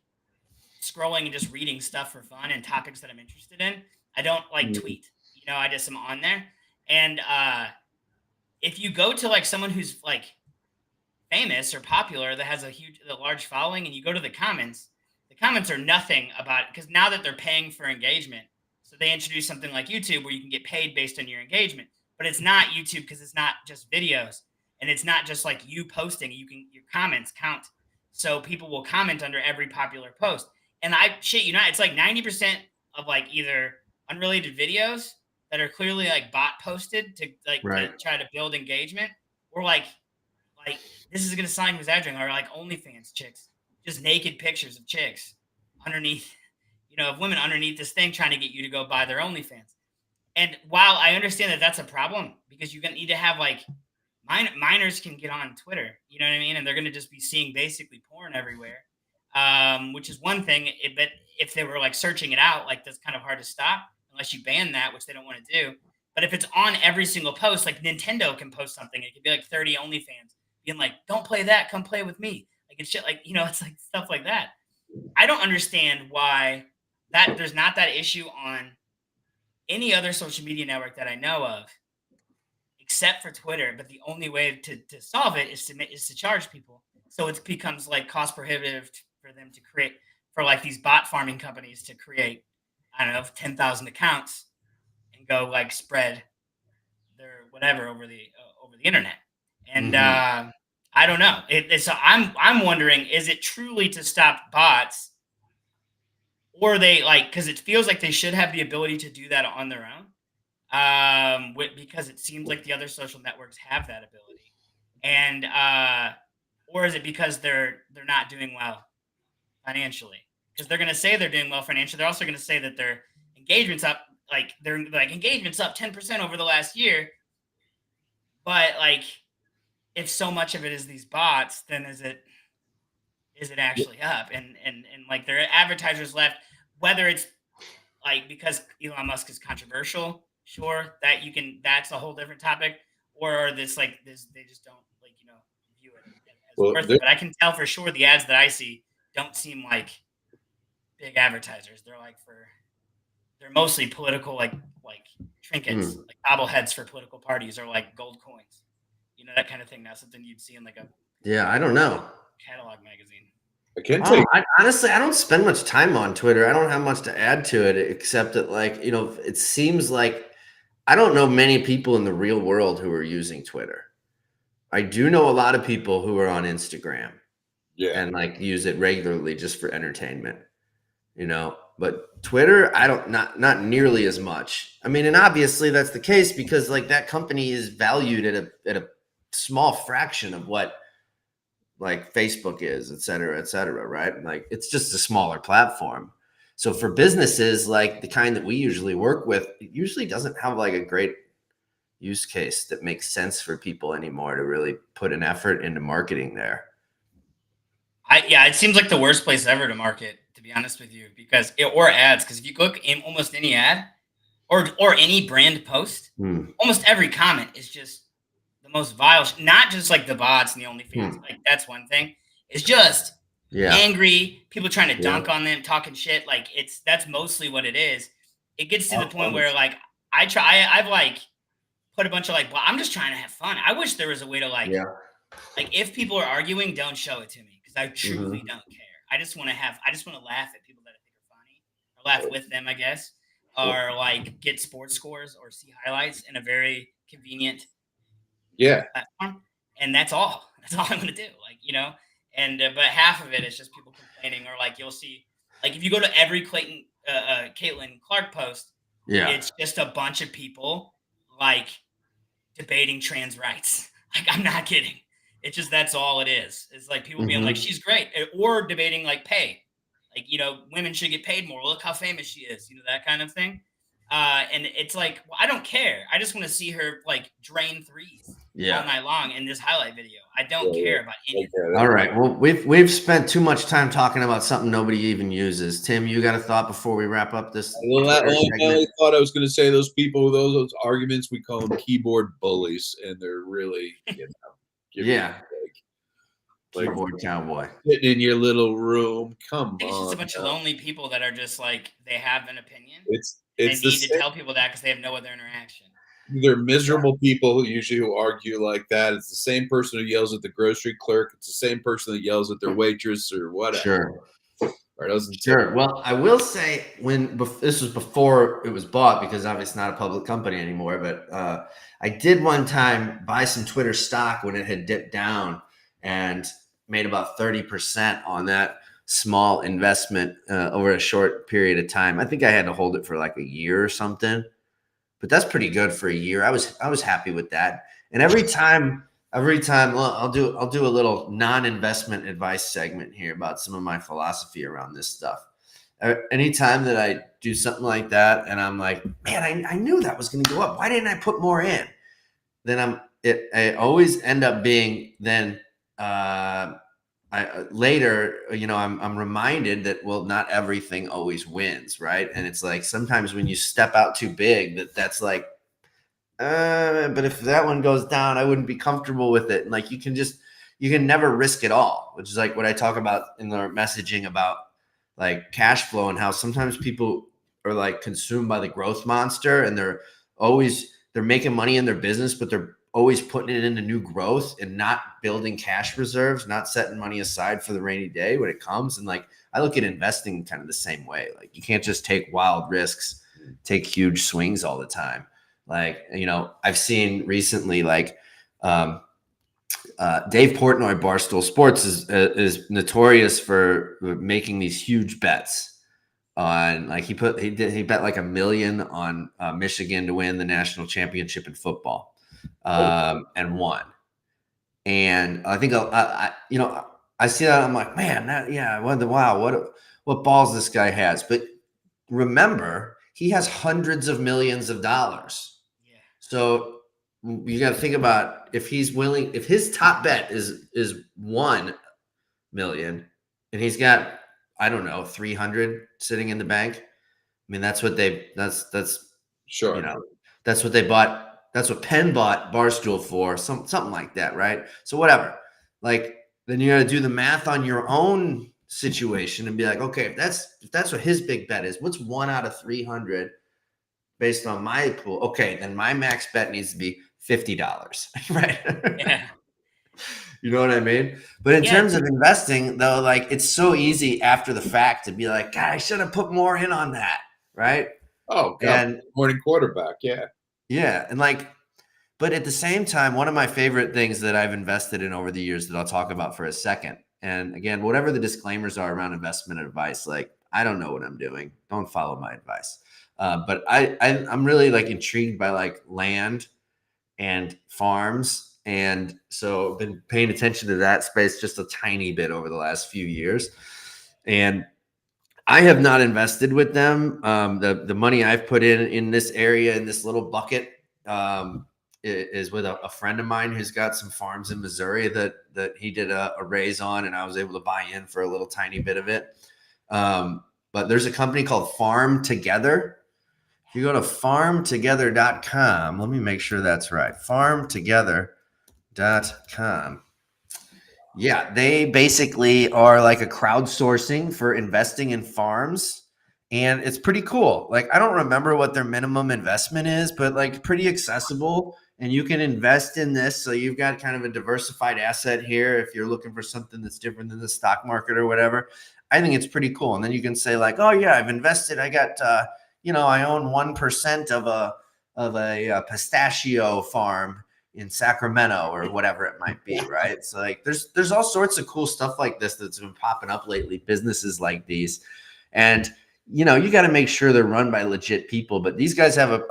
Speaker 2: scrolling and just reading stuff for fun and topics that I'm interested in. I don't like tweet, I just am on there. And if you go to like someone who's like famous or popular that has a large following, and you go to the comments are nothing about it, because now that they're paying for engagement, so they introduce something like YouTube where you can get paid based on your engagement, but it's not YouTube because it's not just videos, and it's not just like you posting. Your comments count, so people will comment under every popular post. And it's like 90% of like either unrelated videos that are clearly like bot posted to like to try to build engagement, or like this is gonna sound exaggerating, or like OnlyFans chicks, just naked pictures of chicks underneath, of women underneath this thing trying to get you to go buy their OnlyFans. And while I understand that that's a problem, because you're gonna need to have like minors can get on Twitter, you know what I mean, and they're gonna just be seeing basically porn everywhere. Which is one thing, but if they were like searching it out, like that's kind of hard to stop unless you ban that, which they don't want to do. But if it's on every single post, like Nintendo can post something, it could be like 30 OnlyFans being like, "Don't play that, come play with me." Like it's shit, like it's like stuff like that. I don't understand why there's not that issue on any other social media network that I know of, except for Twitter. But the only way to solve it is to charge people, so it becomes like cost prohibitive for them to create, for like these bot farming companies to create, I don't know, 10,000 accounts and go like spread their whatever over the internet. And I don't know. So I'm wondering, is it truly to stop bots, or they because it feels like they should have the ability to do that on their own, because it seems like the other social networks have that ability, and or is it because they're not doing well financially? Because they're going to say they're doing well financially. They're also going to say that their engagement's up, like their engagement's up 10% over the last year. But like, if so much of it is these bots, then is it actually up? And like their advertisers left, whether it's like because Elon Musk is controversial, sure, that's a whole different topic, or they just don't view it as worth it. But I can tell for sure the ads that I see don't seem like big advertisers. They're mostly political, like trinkets, like bobbleheads for political parties, or like gold coins, that kind of thing. Now something you'd see in like
Speaker 1: I don't know,
Speaker 2: catalog magazine.
Speaker 3: I can't tell you.
Speaker 1: Honestly, I don't spend much time on Twitter. I don't have much to add to it, except that it seems like I don't know many people in the real world who are using Twitter. I do know a lot of people who are on Instagram, and like use it regularly just for entertainment, but Twitter, not nearly as much. I mean, and obviously that's the case because like that company is valued at a small fraction of what like Facebook is, et cetera, right? Like it's just a smaller platform. So for businesses like the kind that we usually work with, it usually doesn't have like a great use case that makes sense for people anymore to really put an effort into marketing there.
Speaker 2: It seems like the worst place ever to market, to be honest with you, or ads, because if you look in almost any ad or any brand post, almost every comment is just the most vile. Not just like the bots and the OnlyFans, like that's one thing. It's just angry people trying to dunk on them, talking shit. Like that's mostly what it is. It gets to the point where like I've like put a bunch of like, well, I'm just trying to have fun. I wish there was a way to like if people are arguing, don't show it to me because I truly don't care. I just want to laugh at people that I think are funny, or laugh with them, I guess, or like get sports scores or see highlights in a very convenient platform. And that's all. That's all I'm gonna do. Like, you know, and but half of it is just people complaining, or like you'll see, like if you go to every Caitlin Clark post, it's just a bunch of people like debating trans rights. Like, I'm not kidding. It's just, that's all it is. It's like people being like, she's great, or debating like pay. Like, you know, women should get paid more. Look how famous she is. You know, that kind of thing. And it's like, well, I don't care. I just want to see her like drain threes all night long in this highlight video. I don't care about anything.
Speaker 1: All right. Well, we've spent too much time talking about something nobody even uses. Tim, you got a thought before we wrap up this?
Speaker 3: Well, I thought I was going to say those people, those arguments, we call them keyboard bullies, and they're really, you know,
Speaker 1: like keyboard cowboy
Speaker 3: sitting in your little room. Come on,
Speaker 2: it's just a bunch of lonely people that are just like, they have an opinion.
Speaker 3: They
Speaker 2: need to tell people that because they have no other interaction.
Speaker 3: They're miserable people who argue like that. It's the same person who yells at the grocery clerk. It's the same person that yells at their waitress or whatever.
Speaker 1: Sure. Well, I will say this was before it was bought, because obviously it's not a public company anymore, but I did one time buy some Twitter stock when it had dipped down and made about 30% on that small investment over a short period of time. I think I had to hold it for like a year or something, but that's pretty good for a year. I was happy with that. And every time, well, I'll do a little non-investment advice segment here about some of my philosophy around this stuff. Anytime that I do something like that, and I'm like, man, I knew that was going to go up. Why didn't I put more in? Then I always end up being then later, you know, I'm reminded that, well, not everything always wins, right? And it's like sometimes when you step out too big, that's like, but if that one goes down, I wouldn't be comfortable with it. And like you can never risk it all, which is like what I talk about in the messaging about like cash flow and how sometimes people are like consumed by the growth monster, and they're making money in their business, but they're always putting it into new growth and not building cash reserves, not setting money aside for the rainy day when it comes. And like, I look at investing kind of the same way. Like you can't just take wild risks, take huge swings all the time. Like, you know, I've seen recently, like Dave Portnoy, Barstool Sports is notorious for making these huge bets on, like he bet like $1 million on Michigan to win the national championship in football. And won. And I think you know, I see that, I'm like, man, wow, what balls this guy has. But remember, he has hundreds of millions of dollars.
Speaker 2: Yeah.
Speaker 1: So you got to think about, if his top bet is 1 million, and he's got, I don't know, 300 sitting in the bank. I mean, that's sure, you know, that's what they bought. That's what Penn bought Barstool for, something like that, right? So whatever. Like, then you got to do the math on your own situation and be like, okay, if that's what his big bet is, what's 1 out of 300 based on my pool? Okay, then my max bet needs to be $50, right?
Speaker 2: Yeah.
Speaker 1: You know what I mean? But in terms of investing, though, like it's so easy after the fact to be like, God, I should have put more in on that, right?
Speaker 3: Oh, God, and morning quarterback,
Speaker 1: yeah. And like, but at the same time, one of my favorite things that I've invested in over the years that I'll talk about for a second. And again, whatever the disclaimers are around investment advice, like I don't know what I'm doing. Don't follow my advice. But I'm really like intrigued by like land and farms. And so I've been paying attention to that space just a tiny bit over the last few years. And I have not invested with them. The money I've put in this area, in this little bucket, is with a friend of mine who's got some farms in Missouri that he did a raise on, and I was able to buy in for a little tiny bit of it. But there's a company called Farm Together. If you go to farmtogether.com, let me make sure that's right. Farmtogether.com. Yeah, they basically are like a crowdsourcing for investing in farms. And it's pretty cool. Like, I don't remember what their minimum investment is, but like pretty accessible. And you can invest in this. So you've got kind of a diversified asset here if you're looking for something that's different than the stock market or whatever. I think it's pretty cool. And then you can say like, oh yeah, I've invested. I got, I own 1% of a pistachio farm in Sacramento or whatever it might be, right? So like there's all sorts of cool stuff like this that's been popping up lately, businesses like these. And you got to make sure they're run by legit people, but these guys have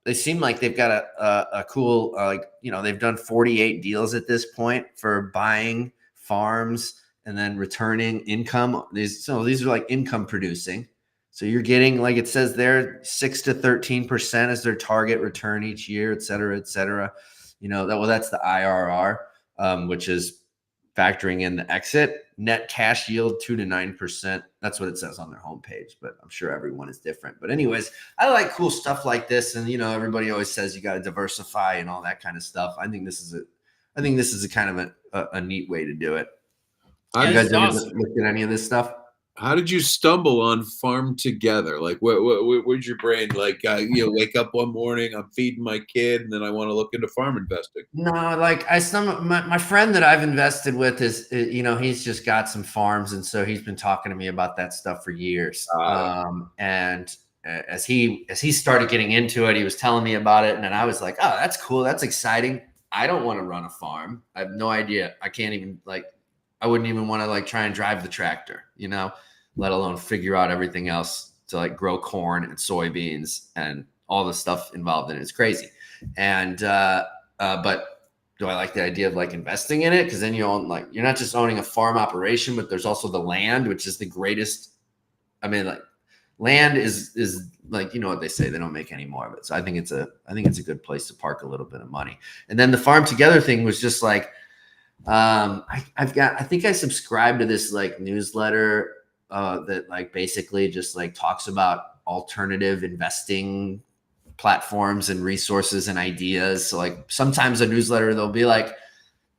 Speaker 1: they seem like they've got a cool they've done 48 deals at this point for buying farms and then returning income. These are like income producing. So you're getting, like it says there, 6 to 13% is their target return each year, et cetera, et cetera. That's the IRR, which is factoring in the exit. Net cash yield 2 to 9%. That's what it says on their homepage, but I'm sure everyone is different. But anyways, I like cool stuff like this, and everybody always says you got to diversify and all that kind of stuff. I think this is a kind of a neat way to do it. You guys ever looked at any of this stuff?
Speaker 3: How did you stumble on Farm Together? Like, where'd your brain wake up one morning, I'm feeding my kid, and then I want to look into farm investing?
Speaker 1: No, like my friend that I've invested with is, he's just got some farms, and so he's been talking to me about that stuff for years. And as he started getting into it, he was telling me about it, and then I was like, oh, that's cool, that's exciting. I don't want to run a farm. I have no idea. I can't even I wouldn't even want to try and drive the tractor, let alone figure out everything else to grow corn and soybeans and all the stuff involved in it. It's crazy. And, but do I like the idea of investing in it? Because then you own, you're not just owning a farm operation, but there's also the land, which is the greatest. I mean, land is what they say, they don't make any more of it. So I think it's a good place to park a little bit of money. And then the Farm Together thing was just I think I subscribed to this newsletter that basically just talks about alternative investing platforms and resources and ideas. So sometimes a newsletter, they'll be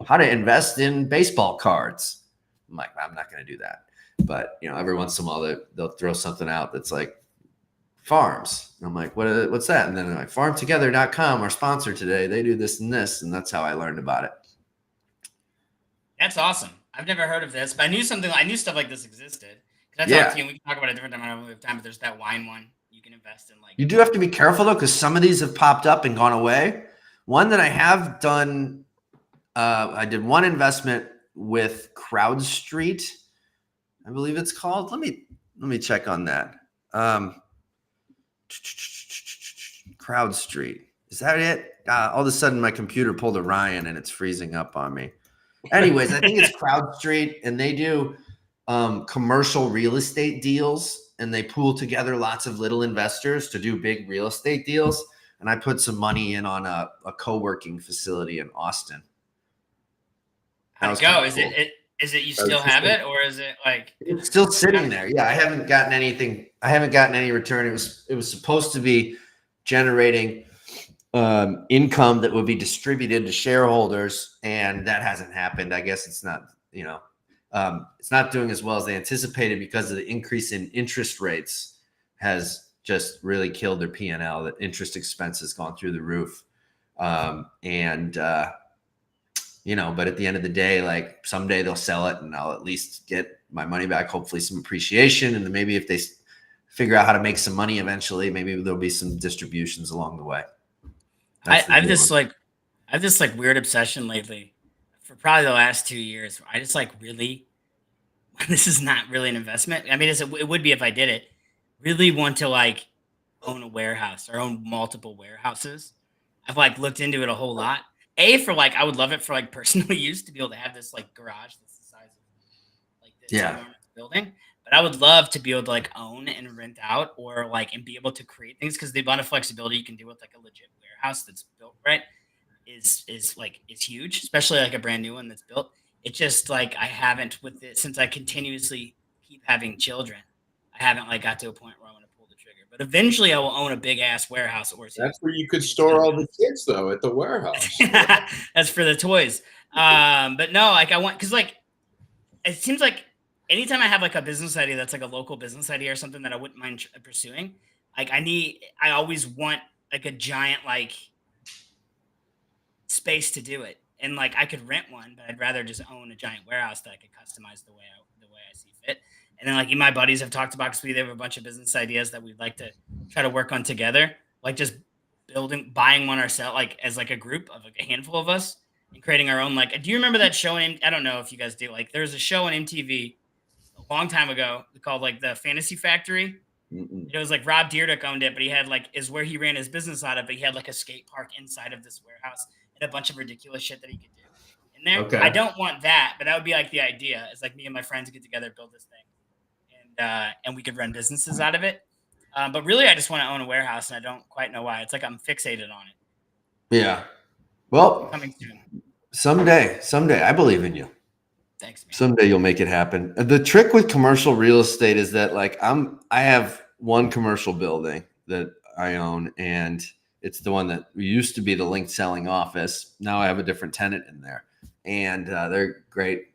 Speaker 1: how to invest in baseball cards. I'm like, I'm not going to do that. But every once in a while they'll throw something out that's farms. And I'm like, what's that? And then they're farmtogether.com, our sponsor today, they do this and this. And that's how I learned about it.
Speaker 2: That's awesome. I've never heard of this, but I knew stuff like this existed. That's how we can talk about it a different time. I don't have time, but there's that wine one you can invest in.
Speaker 1: You do have to be careful though, because some of these have popped up and gone away. One that I have done, I did one investment with CrowdStreet, I believe it's called. Let me check on that. CrowdStreet, is that it? All of a sudden, my computer pulled a Ryan and it's freezing up on me. Anyways, I think it's CrowdStreet, and they do commercial real estate deals, and they pool together lots of little investors to do big real estate deals. And I put some money in on a co-working facility in Austin.
Speaker 2: How'd it go? Cool. Is it you still have it, or is it
Speaker 1: it's still sitting there? Yeah, I haven't gotten anything. I haven't gotten any return. It was supposed to be generating income that would be distributed to shareholders, and that hasn't happened. I guess it's not, it's not doing as well as they anticipated because of the increase in interest rates has just really killed their P&L. That interest expense has gone through the roof. But at the end of the day, someday they'll sell it and I'll at least get my money back, hopefully some appreciation. And then maybe if they figure out how to make some money eventually, maybe there'll be some distributions along the way.
Speaker 2: I have this weird obsession lately for probably the last 2 years. I just really, this is not really an investment. I mean, it would be if I did it. Really want to own a warehouse or own multiple warehouses. I've looked into it a whole lot. I would love it for personal use to be able to have this garage that's the size of this enormous building. But I would love to be able to like own and rent out or like and be able to create things because the amount of flexibility you can do with like a legit warehouse that's built right is huge, especially like a brand new one that's built. It's just like I haven't with it since I continuously keep having children. I haven't like got to a point where I want to pull the trigger. But eventually I will own a big ass warehouse or
Speaker 3: That's where you could store all the kids though, at the warehouse.
Speaker 2: That's for the toys. But no, like I want because like it seems like anytime I have like a business idea that's like a local business idea or something that I wouldn't mind pursuing, like I always want like a giant like space to do it. And like I could rent one, but I'd rather just own a giant warehouse that I could customize the way I see fit. And then like my buddies have talked about because we have a bunch of business ideas that we'd like to try to work on together, like just buying one ourselves, like as like a group of like a handful of us and creating our own. Like, do you remember that show? I don't know if you guys do. Like, there's a show on MTV a long time ago called like the Fantasy Factory. It was like Rob Dyrdek owned it, but he had like is where he ran his business out of. But he had like a skate park inside of this warehouse and a bunch of ridiculous shit that he could do. And there, okay. I don't want that, but that would be like the idea. It's like me and my friends get together, build this thing, and we could run businesses out of it. But really, I just want to own a warehouse, and I don't quite know why. It's like I'm fixated on it.
Speaker 1: Yeah. Well,
Speaker 2: coming soon.
Speaker 1: Someday, I believe in you.
Speaker 2: Thanks, man.
Speaker 1: Someday you'll make it happen. The trick with commercial real estate is that like I have one commercial building that I own, and it's the one that used to be the Link Selling office. Now I have a different tenant in there, and they're great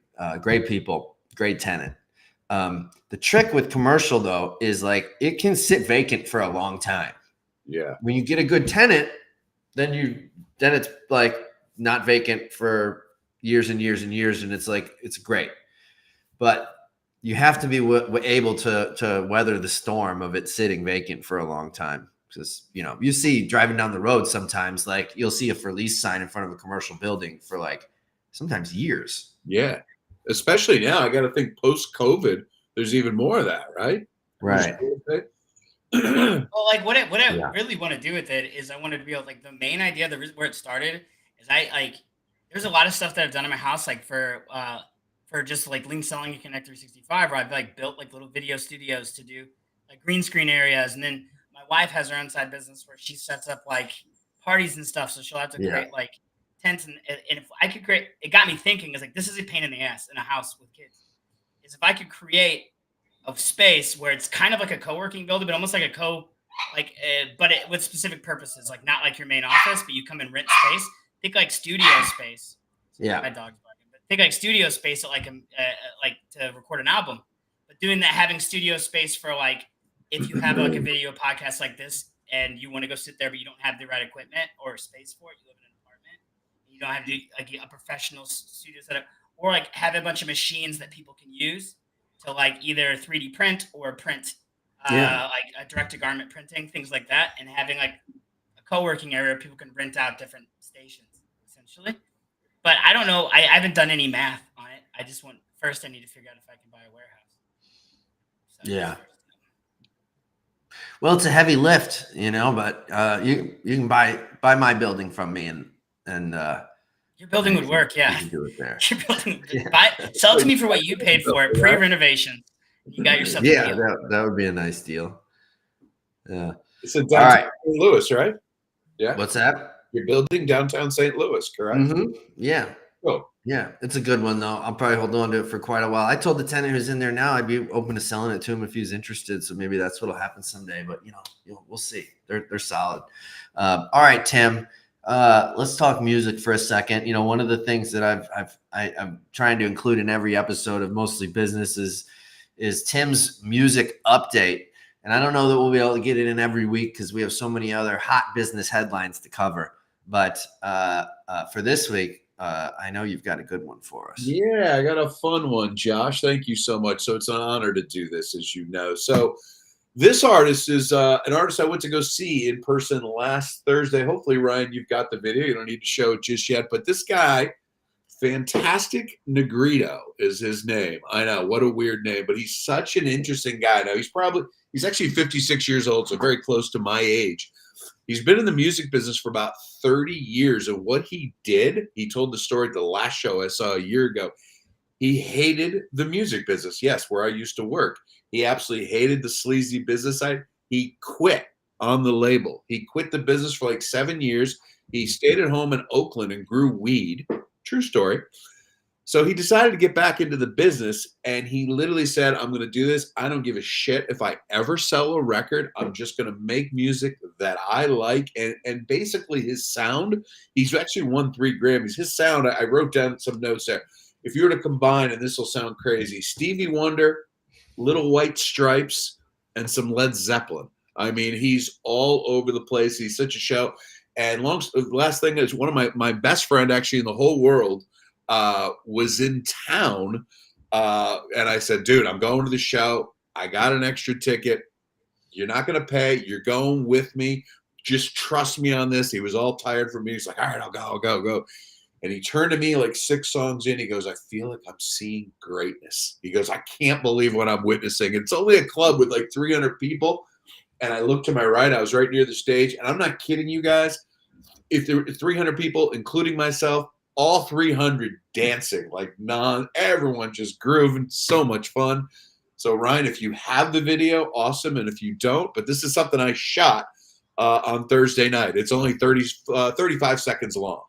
Speaker 1: people, great tenant. The trick with commercial though is like it can sit vacant for a long time.
Speaker 3: Yeah.
Speaker 1: When you get a good tenant, then it's like not vacant for years and years and years, and it's like it's great. But you have to be able to weather the storm of it sitting vacant for a long time. Because you see driving down the road sometimes, like you'll see a for lease sign in front of a commercial building for like sometimes years.
Speaker 3: Yeah, especially now. I got to think post-COVID, there's even more of that, right?
Speaker 1: Right.
Speaker 2: Well, like what I really want to do with it is I wanted to be able, like the main idea, the reason where it started is I like there's a lot of stuff that I've done in my house, like for just like Link Selling and Connect 365, where I've like built like little video studios to do like green screen areas, and then my wife has her own side business where she sets up like parties and stuff, so she'll have to create like tents and if I could create, it got me thinking is like this is a pain in the ass in a house with kids. Is if I could create a space where it's kind of like a co-working building, but almost like but it with specific purposes, like not like your main office, but you come and rent space. Think like studio space.
Speaker 1: Yeah.
Speaker 2: My dog's barking, but think like studio space at like to record an album. But doing that, having studio space for like if you have like a video podcast like this and you want to go sit there, but you don't have the right equipment or space for it, you live in an apartment, you don't have to do like a professional studio setup, or like have a bunch of machines that people can use to like either 3D print or print, like a direct to garment printing, things like that, and having like a co-working area where people can rent out different stations essentially. But I don't know. I haven't done any math on it. I just first I need to figure out if I can buy a warehouse. So
Speaker 1: yeah. Well, it's a heavy lift, but you can buy my building from me and
Speaker 2: your building would work, yeah.
Speaker 1: You can do it there.
Speaker 2: Your building, sell it to me for what you paid for it, pre-renovation. You got yourself.
Speaker 1: Yeah, that would be a nice deal. Yeah.
Speaker 3: It's in downtown St. Louis, right? Yeah.
Speaker 1: What's that?
Speaker 3: You're building downtown St. Louis, correct?
Speaker 1: Mm-hmm. Yeah.
Speaker 3: Oh.
Speaker 1: Yeah, it's a good one though. I'll probably hold on to it for quite a while. I told the tenant who's in there now I'd be open to selling it to him if he's interested. So maybe that's what'll happen someday. But we'll see. They're solid. All right, Tim. Let's talk music for a second. One of the things that I'm trying to include in every episode of Mostly Business is Tim's music update. And I don't know that we'll be able to get it in every week because we have so many other hot business headlines to cover. But for this week, I know you've got a good one for us.
Speaker 3: Yeah, I got a fun one, Josh. Thank you so much. So it's an honor to do this, as you know. So this artist is an artist I went to go see in person last Thursday. Hopefully, Ryan, you've got the video. You don't need to show it just yet. But this guy, Fantastic Negrito is his name. I know, what a weird name, but he's such an interesting guy. Now, he's actually 56 years old, so very close to my age. He's been in the music business for about 30 years. And what he did, he told the story at the last show I saw a year ago. He hated the music business. Yes, where I used to work. He absolutely hated the sleazy business side. He quit on the label. He quit the business for like 7 years. He stayed at home in Oakland and grew weed. True story. So he decided to get back into the business, and he literally said, I'm going to do this. I don't give a shit if I ever sell a record. I'm just going to make music that I like. And basically his sound, he's actually won 3 Grammys. His sound, I wrote down some notes there. If you were to combine, and this will sound crazy, Stevie Wonder, Little White Stripes, and some Led Zeppelin. I mean, he's all over the place. He's such a show. And last thing is, one of my best friend actually in the whole world was in town, and I said, dude, I'm going to the show. I got an extra ticket. You're not going to pay. You're going with me. Just trust me on this. He was all tired from me. He's like, all right, I'll go. And he turned to me like 6 songs in. He goes, I feel like I'm seeing greatness. He goes, I can't believe what I'm witnessing. It's only a club with like 300 people. And I looked to my right. I was right near the stage. And I'm not kidding you guys. If there were 300 people, including myself, all 300 dancing, like everyone just grooving, so much fun. So Ryan, if you have the video, awesome. And if you don't, but this is something I shot on Thursday night. It's only 35 seconds long.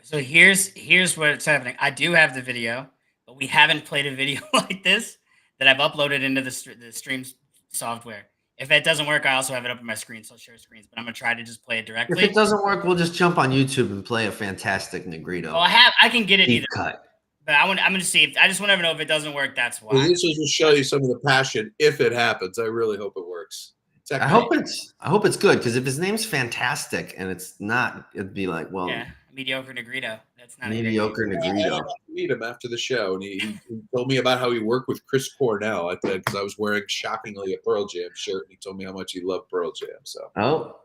Speaker 2: So here's what's happening. I do have the video, but we haven't played a video like this that I've uploaded into the stream software. If that doesn't work, I also have it up on my screen, so I'll share screens. But I'm gonna try to just play it directly.
Speaker 1: If it doesn't work, we'll just jump on YouTube and play a fantastic Negrito.
Speaker 2: Oh, I can get it
Speaker 1: Deep
Speaker 2: either.
Speaker 1: cut.
Speaker 2: But I'm gonna see if I just want to know if it doesn't work. That's why.
Speaker 3: Well, this will just show you some of the passion if it happens. I really hope it works.
Speaker 1: I hope it's good, because if his name's fantastic and it's not, it'd be like, well,
Speaker 2: yeah, mediocre Negrito. That's not
Speaker 1: mediocre Negrito.
Speaker 3: I meet him after the show, and he told me about how he worked with Chris Cornell. Because I was wearing shockingly a Pearl Jam shirt, and he told me how much he loved Pearl Jam. So,
Speaker 2: all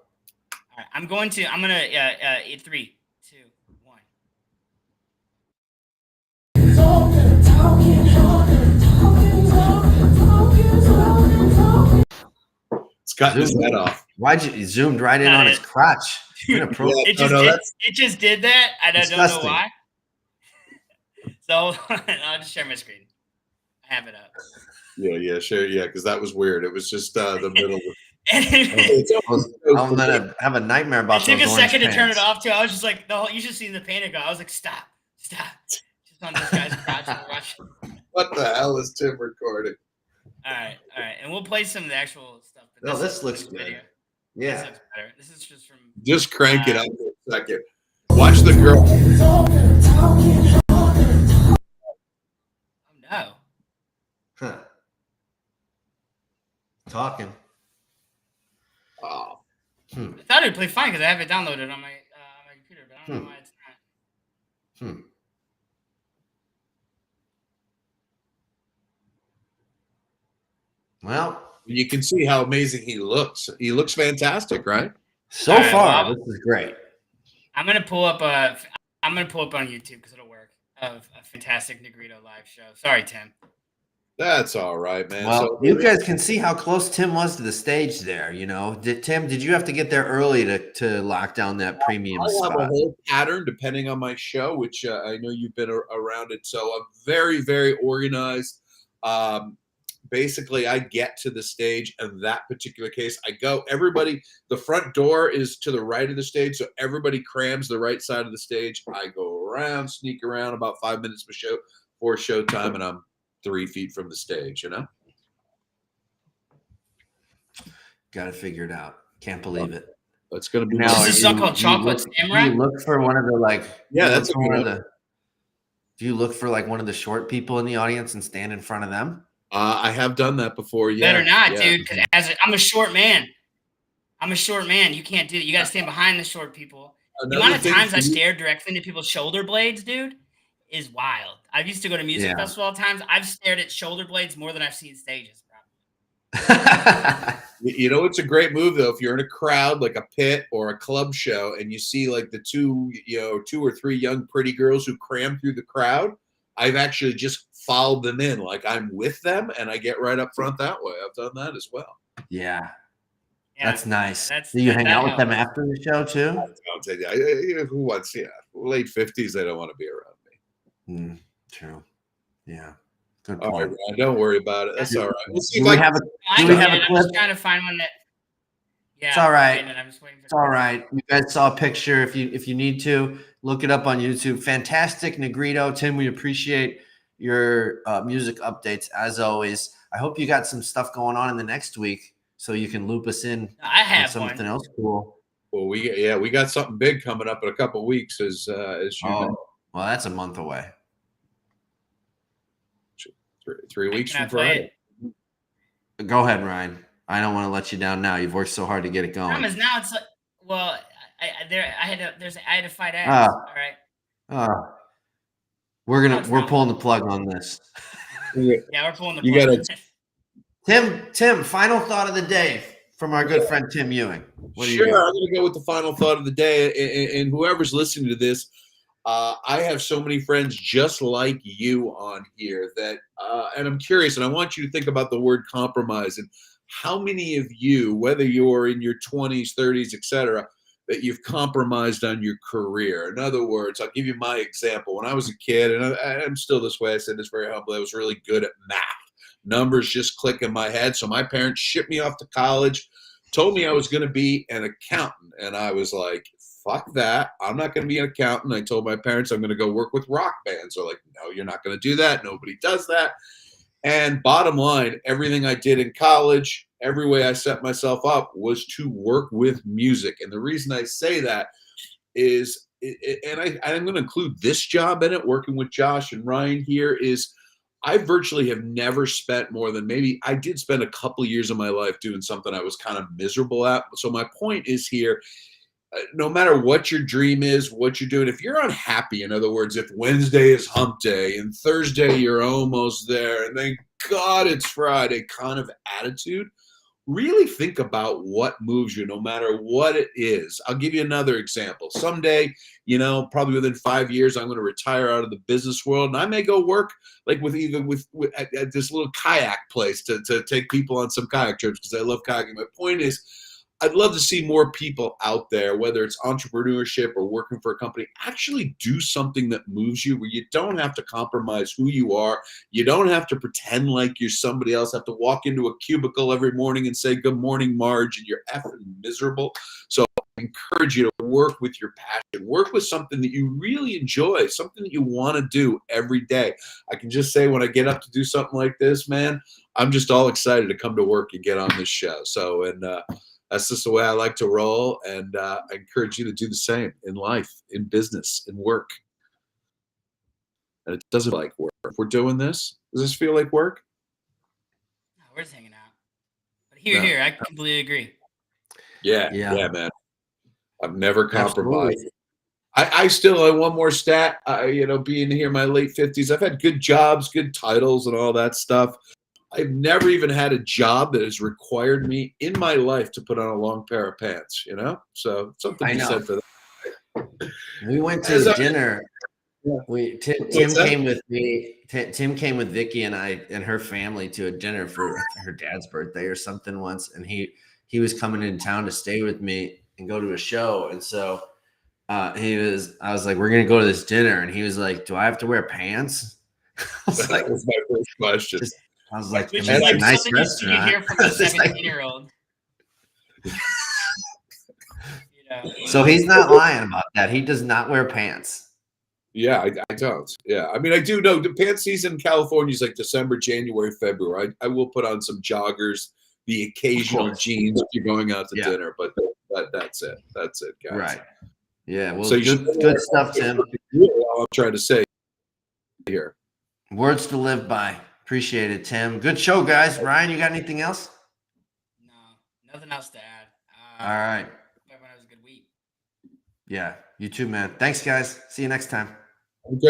Speaker 2: right, I'm gonna 3, 2, 1.
Speaker 3: it's cutting his head off.
Speaker 1: Why'd you zoomed right in on his crotch?
Speaker 2: It just did that. I don't know why. So I'll just share my screen. I have it up.
Speaker 3: Yeah, sure. Yeah, because that was weird. It was just the middle.
Speaker 1: I'm gonna have a nightmare about
Speaker 2: it. Took a second to turn it off too. I was just like, you should see the panic. I was like, stop. Just on this guy's crotch.
Speaker 3: What the hell is Tim recording?
Speaker 2: All right, and we'll play some of the actual stuff.
Speaker 1: But this looks good.
Speaker 2: Video.
Speaker 1: Yeah,
Speaker 2: this looks better. This is just from.
Speaker 3: Just crank it up for a second. Watch the girl.
Speaker 2: Oh no.
Speaker 1: Huh. Talking.
Speaker 3: Oh.
Speaker 2: I thought it would play fine because I have it downloaded on my computer, but I don't know why it's not.
Speaker 1: Well,
Speaker 3: you can see how amazing he looks. He looks fantastic, right?
Speaker 1: So far, this is great.
Speaker 2: I'm gonna pull up on YouTube because it'll work. Of a fantastic Negrito live show. Sorry, Tim.
Speaker 3: That's all right, man.
Speaker 1: Well,
Speaker 3: so,
Speaker 1: you guys can see how close Tim was to the stage there. You know, did you have to get there early to lock down that premium spot?
Speaker 3: I have a whole pattern depending on my show, which I know you've been around it. So I'm very, very organized. Basically, I get to the stage in that particular case. Everybody, the front door is to the right of the stage. So everybody crams the right side of the stage. I go around, sneak around about 5 minutes before showtime, and I'm 3 feet from the stage, you know?
Speaker 1: Got to figure it out. Can't believe it.
Speaker 3: That's going to be
Speaker 2: now. This is song called Chocolate Samurai.
Speaker 1: You look for one of the
Speaker 3: that's
Speaker 1: do you look for like one of the short people in the audience and stand in front of them?
Speaker 3: I have done that before. Yeah,
Speaker 2: better not, dude. Because I'm a short man. You can't do it. You got to stand behind the short people. The amount of times I stared directly into people's shoulder blades, dude, is wild. I used to go to music festival all the times. I've stared at shoulder blades more than I've seen stages,
Speaker 3: probably. You know, it's a great move though. If you're in a crowd like a pit or a club show, and you see like the 2 or 3 young pretty girls who cram through the crowd, I've actually just followed them in, like I'm with them, and I get right up front that way. I've done that as well.
Speaker 1: Yeah. That's nice. Do you hang out with them after the show too?
Speaker 3: I'll tell you, who wants? Late 50s, they don't want to be around me.
Speaker 1: True. Yeah. Good
Speaker 3: All right,
Speaker 1: point.
Speaker 3: Ryan, don't worry about it. That's all right. We'll see
Speaker 1: Do
Speaker 3: if
Speaker 1: we
Speaker 3: I
Speaker 1: have a
Speaker 2: I
Speaker 1: Do we
Speaker 2: get
Speaker 1: have
Speaker 2: it.
Speaker 1: a
Speaker 2: I'm just
Speaker 1: clip?
Speaker 2: trying to find one that. Yeah,
Speaker 1: It's all right.
Speaker 2: I'm just waiting for
Speaker 1: It's all right. You guys saw a picture. If you need to, look it up on YouTube. Fantastic Negrito. Tim, we appreciate your music updates as always. I hope you got some stuff going on in the next week so you can loop us in
Speaker 2: I
Speaker 1: on
Speaker 2: have
Speaker 1: something
Speaker 2: one.
Speaker 1: else cool.
Speaker 3: Well, we got something big coming up in a couple of weeks, as you know,
Speaker 1: Well, that's a month away.
Speaker 3: 3 weeks
Speaker 2: Can I
Speaker 3: from
Speaker 2: play
Speaker 3: Friday.
Speaker 2: it?
Speaker 1: Go ahead, Ryan. I don't want to let you down now. You've worked so hard to get it going.
Speaker 2: Problem is now it's like, well, I had to fight ads. All right.
Speaker 1: We're pulling the plug on this.
Speaker 2: Yeah, we're pulling the plug.
Speaker 3: You gotta.
Speaker 1: Tim, final thought of the day from our good friend Tim Ewing. What do you
Speaker 3: Sure,
Speaker 1: got?
Speaker 3: I'm going to go with the final thought of the day. And whoever's listening to this, I have so many friends just like you on here that, and I'm curious, and I want you to think about the word compromise and how many of you, whether you're in your 20s, 30s, etc., that you've compromised on your career. In other words, I'll give you my example. When I was a kid, and I'm still this way, I said this very humbly, I was really good at math. Numbers just click in my head. So my parents shipped me off to college, told me I was going to be an accountant. And I was like, fuck that. I'm not going to be an accountant. I told my parents I'm going to go work with rock bands. They're like, no, you're not going to do that. Nobody does that. And bottom line, everything I did in college, every way I set myself up was to work with music. And the reason I say that is, and I'm going to include this job in it, working with Josh and Ryan here, is I virtually have never spent more than maybe I did spend a couple of years of my life doing something I was kind of miserable at. So my point is here, no matter what your dream is, what you're doing, if you're unhappy, in other words, if Wednesday is hump day and Thursday you're almost there and thank God it's Friday kind of attitude, really think about what moves you, no matter what it is. I'll give you another example. Someday, probably within 5 years, I'm going to retire out of the business world, and I may go work like at this little kayak place to take people on some kayak trips because I love kayaking. My point is, I'd love to see more people out there, whether it's entrepreneurship or working for a company, actually do something that moves you, where you don't have to compromise who you are. You don't have to pretend like you're somebody else, have to walk into a cubicle every morning and say, good morning, Marge, and you're effing miserable. So I encourage you to work with your passion, work with something that you really enjoy, something that you want to do every day. I can just say when I get up to do something like this, man, I'm just all excited to come to work and get on this show. So, that's just the way I like to roll, and I encourage you to do the same in life, in business, in work. And it doesn't feel like work. If we're doing this, does this feel like work?
Speaker 2: No, we're just hanging out. But here, I completely agree.
Speaker 3: Yeah, man. I've never compromised. I still have one more stat. Being here in my late 50s, I've had good jobs, good titles, and all that stuff. I've never even had a job that has required me in my life to put on a long pair of pants, So something to be said for that.
Speaker 1: We went to dinner. Tim came with me. Tim came with Vicky and I and her family to a dinner for her dad's birthday or something once. And he was coming in town to stay with me and go to a show. And so I was like, we're going to go to this dinner. And he was like, do I have to wear pants? I was like,
Speaker 3: that's my first question.
Speaker 1: I was like,
Speaker 2: which
Speaker 1: is
Speaker 2: like
Speaker 1: a nice
Speaker 2: something
Speaker 1: restaurant.
Speaker 2: you hear from a 17-year-old.
Speaker 1: So he's not lying about that. He does not wear pants.
Speaker 3: Yeah, I don't. Yeah, I mean, I do know the pants season in California is like December, January, February. I will put on some joggers, the occasional jeans if you're going out to dinner, but that's it. That's it, guys.
Speaker 1: Right. Yeah. Well,
Speaker 3: so
Speaker 1: good stuff, Tim.
Speaker 3: All I'm trying to say here.
Speaker 1: Words to live by. Appreciate it, Tim. Good show, guys. Ryan, you got anything else?
Speaker 2: No, nothing else to add.
Speaker 1: All right.
Speaker 2: Everyone has a good week.
Speaker 1: Yeah, you too, man. Thanks, guys. See you next time.
Speaker 3: Great.